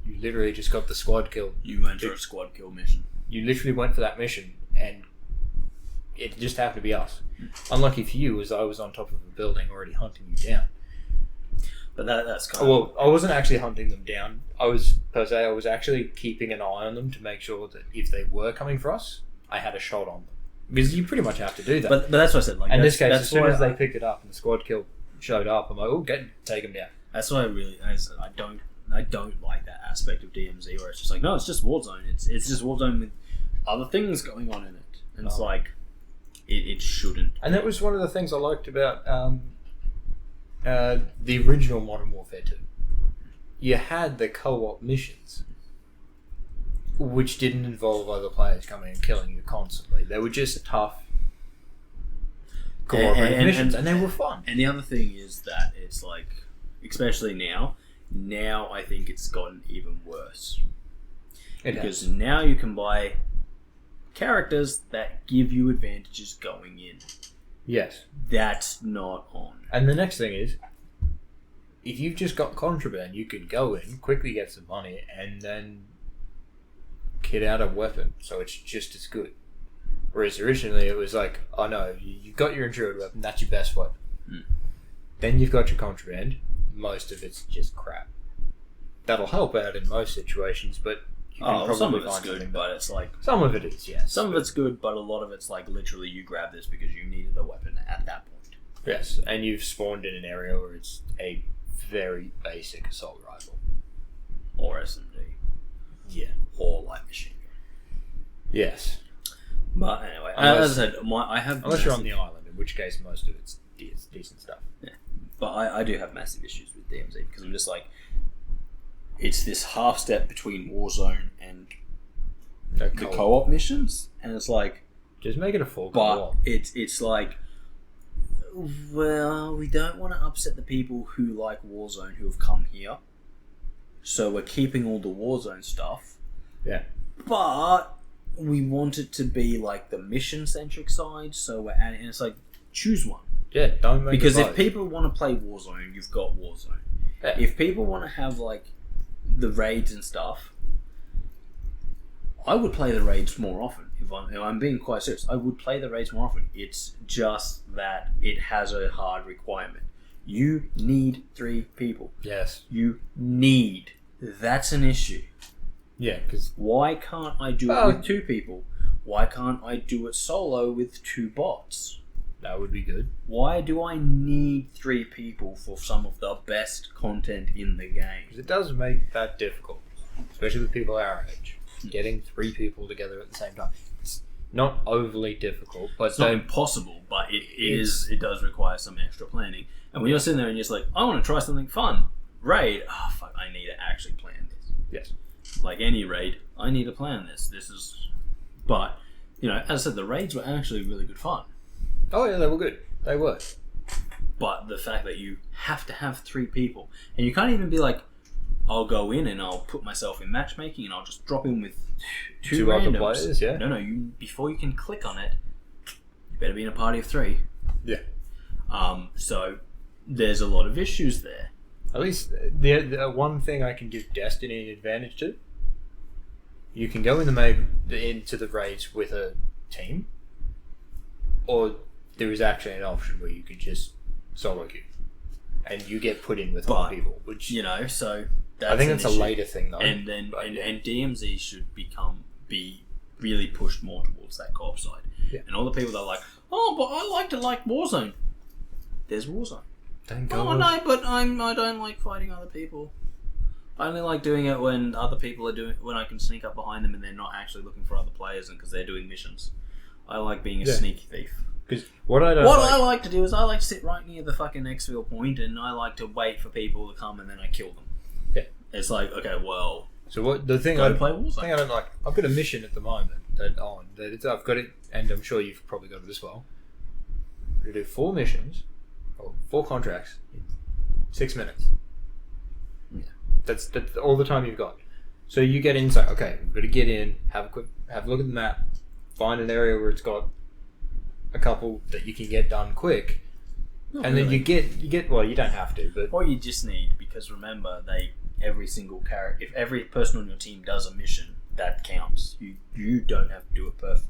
you literally just got the squad kill. You went for a squad kill mission. You literally went for that mission, and it just happened to be us. Unlucky for you, as I was on top of a building already hunting you down. But that's kind of... Well, I wasn't actually hunting them down. I was actually keeping an eye on them to make sure that if they were coming for us, I had a shot on them. Because you pretty much have to do that. But that's what I said. Like, in this case, that's as soon why as they picked it up and the squad kill showed up, I'm like, oh, take them down. That's why I don't like that aspect of DMZ where it's just like, no, it's just Warzone. It's just Warzone with other things going on in it. And it's like, it shouldn't. And that was one of the things I liked about the original Modern Warfare 2. You had the co-op missions, which didn't involve other players coming and killing you constantly. They were just tough cooperative missions, and they were fun. And the other thing is that it's like, especially now I think it's gotten even worse. Because now you can buy characters that give you advantages going in. Yes. That's not on. And the next thing is, if you've just got contraband, you can go in, quickly get some money, and then kit out a weapon, so it's just as good. Whereas originally it was like, oh no, you got your insured weapon, that's your best weapon. Mm. Then you've got your contraband, most of it's just crap. That'll help out in most situations, but you can probably some of it's find good, something but better. it's like Some of it is, yes. some of it's good, but a lot of it's like literally you grab this because you needed a weapon at that point. Yes, and you've spawned in an area where it's a very basic assault rifle. Or SMG. Yeah. Or light machine gun. Yes. But anyway, Unless- as I said, I have Unless you're on the island, in which case most of it's decent stuff. Yeah. But I do have massive issues with DMZ because I'm just like, it's this half step between Warzone and the co-op missions, and it's like, just make it a full but co-op. it's like, well, we don't want to upset the people who like Warzone who have come here, so we're keeping all the Warzone stuff. Yeah. But we want it to be like the mission-centric side, so we're adding, and it's like, choose one. Yeah, don't make Because it if both. people want to play Warzone, you've got Warzone. Yeah. If people want to have like the raids and stuff, I would play the raids more often. If I'm being quite serious, I would play the raids more often. It's just that it has a hard requirement. You need 3 people. Yes. You need. That's an issue. Yeah, because Why can't I do it with 2 people? Why can't I do it solo with 2 bots? that would be good. Why do I need 3 people for some of the best content in the game? Because it does make that difficult, especially with people our age. Getting 3 people together at the same time. It's not overly difficult, but It's not impossible, but it does require some extra planning. And when you're sitting there and you're just like, I want to try something fun. Raid. Oh, fuck, I need to actually plan this. Yes. Like any raid, I need to plan this. This is... But, you know, as I said, the raids were actually really good fun. Oh yeah, they were good. They were. But the fact that you have to have 3 people, and you can't even be like, I'll go in and I'll put myself in matchmaking and I'll just drop in with 2 other randoms. players, yeah. No, before you can click on it, you better be in a party of 3. Yeah. So there's a lot of issues there. At least the one thing I can give Destiny an advantage to, you can go into the raids with a team, or there is actually an option where you can just solo queue, and you get put in with other people. Which You know, so that's I think an that's a issue. later thing though. And then But, yeah. and DMZ should be really pushed more towards that co-op side. Yeah. And all the people that are like, oh, but I like to like Warzone. There's Warzone. Don't go Oh no, but I don't like fighting other people. I only like doing it when other people are when I can sneak up behind them and they're not actually looking for other players and because they're doing missions. I like being a sneaky thief. Because what I like to do is I like to sit right near the fucking exfil point and I like to wait for people to come and then I kill them. Yeah. It's like, okay, well, So what the thing go I to play Warzone. thing I don't like, I've got a mission at the moment that I've got it, and I'm sure you've probably got it as well. We do 4 missions, or 4 contracts in 6 minutes. Yeah. That's all the time you've got. So you get in, so okay, we've got to get in, have a look at the map, find an area where it's got a couple that you can get done quick, Not and really. then you get well, you don't have to, but What you just need, because remember, every single character, if every person on your team does a mission, that counts. You don't have to do it perfect.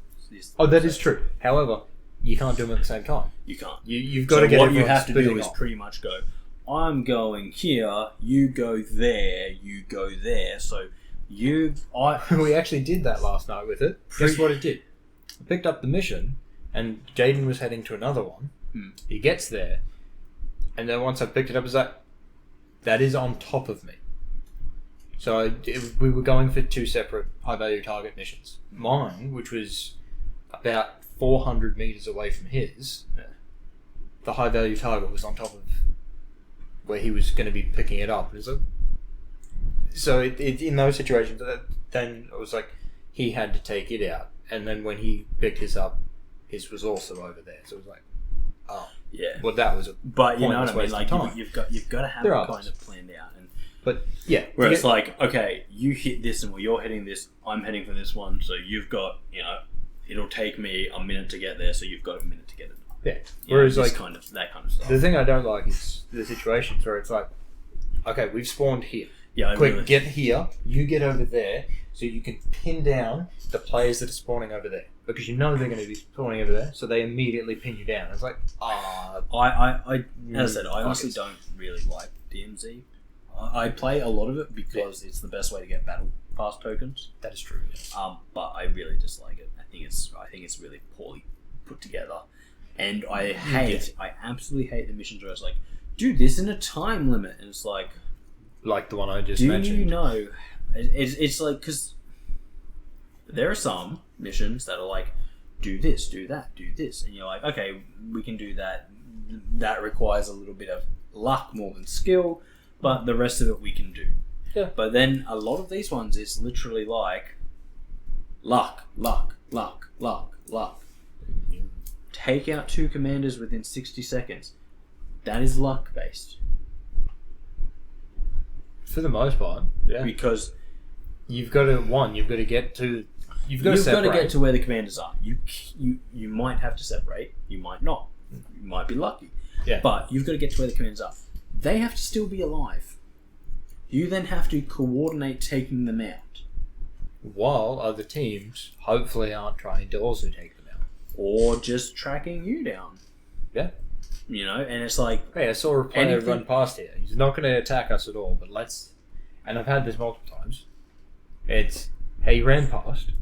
that is true. However, you can't do them at the same time. You can't. You've got So to get what you everyone have to do splitting is off. pretty much go, I'm going here, you go there, you go there. So We actually did that last night with it. Guess what it did? I picked up the mission, and Jaden was heading to another one. He gets there, and then once I picked it up, it's like, that is on top of me. So we were going for 2 separate high-value target missions. Mine, which was about 400 meters away from his, the high-value target was on top of where he was going to be picking it up. So in those situations, then it was like he had to take it out, and then when he picked his up, his was also over there. So it was like, oh, yeah. well, that was a But you know what I pointless mean? waste Like of time. you've got to have There it are kind others. of planned out. And But yeah, where it's like, okay, you hit this and you're hitting this, I'm heading for this one, so you've got, it'll take me a minute to get there, so you've got a minute to get it. yeah. Whereas that like kind of stuff. the thing I don't like is the situations where it's like, okay, we've spawned here. Yeah, Quick, get here. You get over there, so you can pin down the players that are spawning over there because you know they're going to be spawning over there, so they immediately pin you down. It's like, As I said, I honestly don't really like DMZ. I play a lot of it because it's the best way to get battle pass tokens. That is true. Yeah. But I really dislike it. I think it's really poorly put together, and I absolutely hate the missions where it's like, do this in a time limit, and it's like the one I just mentioned. Do you know? It's like, because there are some missions that are like, do this, do that, do this, and you're like, okay, we can do that. That requires a little bit of luck more than skill, but the rest of it we can do. Yeah. But then a lot of these ones, it's literally like luck. Take out 2 commanders within 60 seconds. That is luck based. For the most part, yeah. Because you've got to get to where the commanders are. You might have to separate. You might not. You might be lucky. Yeah. But you've got to get to where the commanders are. They have to still be alive. You then have to coordinate taking them out. While other teams hopefully aren't trying to also take them out. Or just tracking you down. Yeah. You know, and it's like... Hey, I saw a player run past here. He's not going to attack us at all, but let's... And I've had this multiple times. It's, hey, he ran past.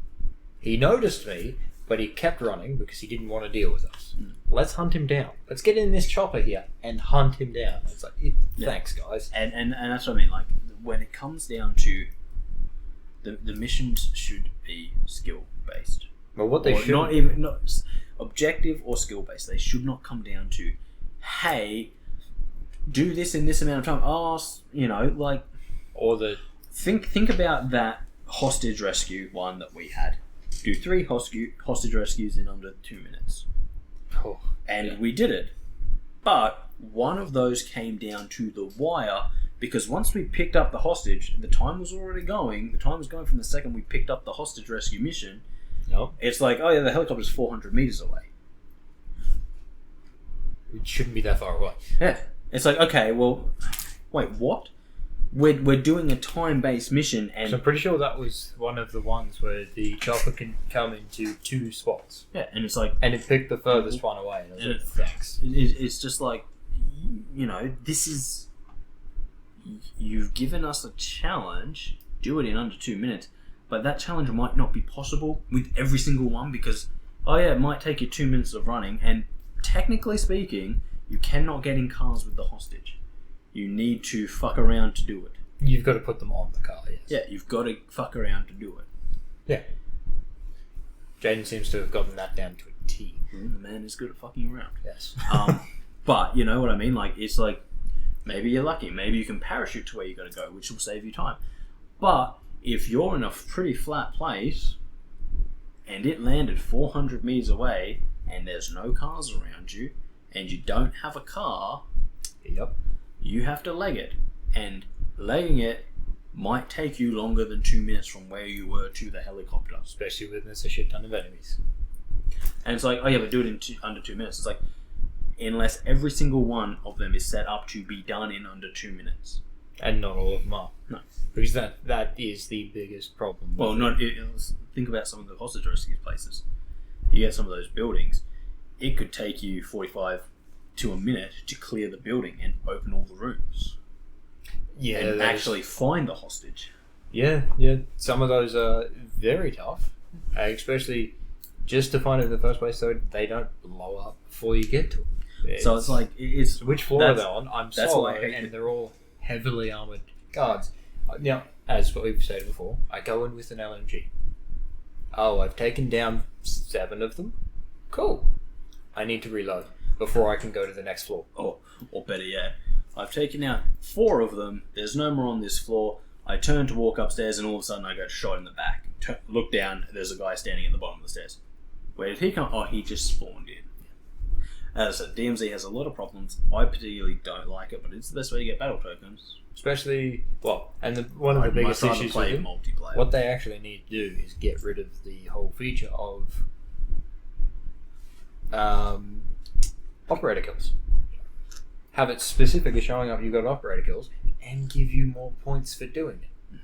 He noticed me, but he kept running because he didn't want to deal with us. Let's hunt him down. Let's get in this chopper here and hunt him down. It's like, thanks, guys. And that's what I mean. Like, when it comes down to... The missions should be skill-based. Well, what they should... Not objective or skill-based. They should not come down to, hey, do this in this amount of time. Oh, you know, like... Or the... Think about that hostage rescue one that we had. Do 3 hostage rescues in under 2 minutes. Oh, and we did it. But one of those came down to the wire, because once we picked up the hostage, the time was already going. The time was going from the second we picked up the hostage rescue mission. Nope. It's like, oh yeah, the helicopter's 400 meters away. It shouldn't be that far away. Yeah. It's like, okay, well, wait, what? We're doing a time-based mission, and... So I'm pretty sure that was one of the ones where the chopper can come into 2 spots. Yeah, and it's like... And it picked the furthest one away. And it was like, thanks. It's just like, you know, this is... You've given us a challenge, do it in under 2 minutes, but that challenge might not be possible with every single one because, oh yeah, it might take you 2 minutes of running, and technically speaking, you cannot get in cars with the hostage. You need to fuck around to do it. You've got to put them on the car, yes. Yeah, you've got to fuck around to do it. Yeah. Jaden seems to have gotten that down to a T. The man is good at fucking around. Yes. But, you know what I mean? Like, it's like, maybe you're lucky. Maybe you can parachute to where you got to go, which will save you time. But if you're in a pretty flat place and it landed 400 meters away and there's no cars around you and you don't have a car... Yep. You have to leg it, and legging it might take you longer than 2 minutes from where you were to the helicopter. Especially when there's a shit ton of enemies. And it's like, oh yeah, but do it in under 2 minutes. It's like, unless every single one of them is set up to be done in under 2 minutes. And not all of them are. No. Because that is the biggest problem. Well, think about some of the hostage rescue places. You get some of those buildings, it could take you 45 to a minute to clear the building and open all the rooms. Yeah, and actually find the hostage. Yeah. Some of those are very tough, especially just to find it in the first place so they don't blow up before you get to them. So it's like, it's... Which floor are they on? I'm solo, why I hate and they're all heavily armoured guards. Now, as we've said before, I go in with an LMG. Oh, I've taken down 7 of them? Cool. I need to reload before I can go to the next floor. Or better yet, I've taken out 4 of them, there's no more on this floor, I turn to walk upstairs and all of a sudden I get shot in the back. Look down, there's a guy standing at the bottom of the stairs. Where did he come? Oh, he just spawned in. As I said, DMZ has a lot of problems. I particularly don't like it, but it's the best way to get battle tokens. Especially, one of the biggest issues with it, multiplayer. What they actually need to do is get rid of the whole feature of operator kills. Have it specifically showing up you've got operator kills and give you more points for doing it.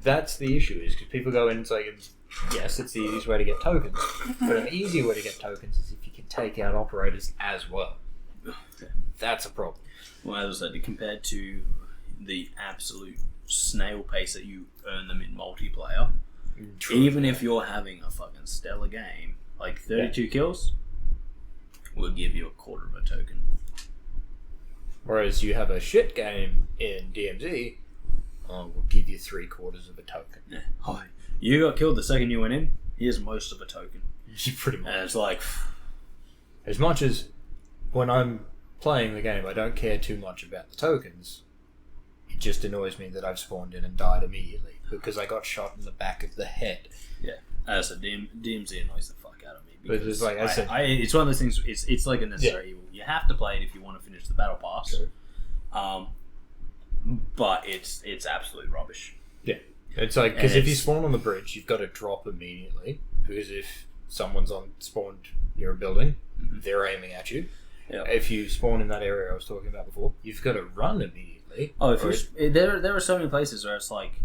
That's the issue, is because people go in and say, yes, it's the easiest way to get tokens, but an easier way to get tokens is if you can take out operators as well. That's a problem. Well, as I said, compared to the absolute snail pace that you earn them in multiplayer, True. even if you're having a fucking stellar game, like 32 kills, we'll give you a quarter of a token. Whereas you have a shit game in DMZ, we'll give you 3/4 of a token. Yeah. Oh, you got killed the second you went in, here's most of a token. Pretty much. And it's like... As much as when I'm playing the game, I don't care too much about the tokens. It just annoys me that I've spawned in and died immediately because I got shot in the back of the head. Yeah. As a DMZ annoys the fuck out of me. But it's like I said, it's one of those things. It's like a necessary evil. You have to play it if you want to finish the battle pass. Sure. But it's absolute rubbish. Yeah, it's like because if you spawn on the bridge, you've got to drop immediately because if someone's spawned near a building, they're aiming at you. Yeah. If you spawn in that area I was talking about before, you've got to run immediately. Oh, there are so many places where it's like,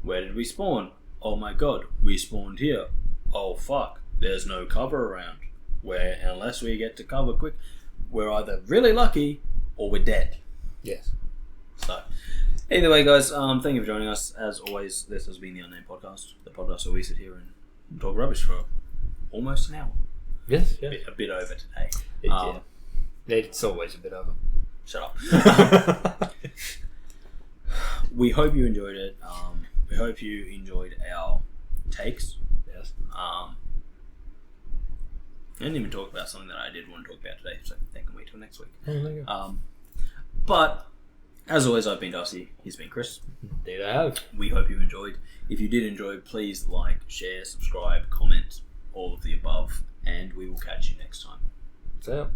where did we spawn? Oh my god, we spawned here. Oh fuck, there's no cover around. Where unless we get to cover quick, we're either really lucky or we're dead. Yes. So, either way, guys, thank you for joining us. As always, this has been the Unnamed Podcast, the podcast where we sit here and talk rubbish for almost an hour. Yes. A bit over today. Yeah. It's always a bit over. Shut up. We hope you enjoyed it. We hope you enjoyed our takes. Yes. I didn't even talk about something that I did want to talk about today, so that can wait till next week. There you go. But as always, I've been Darcy. He's been Kris. Indeed I have. We hope you enjoyed. If you did enjoy, please like, share, subscribe, comment, all of the above, and we will catch you next time. So.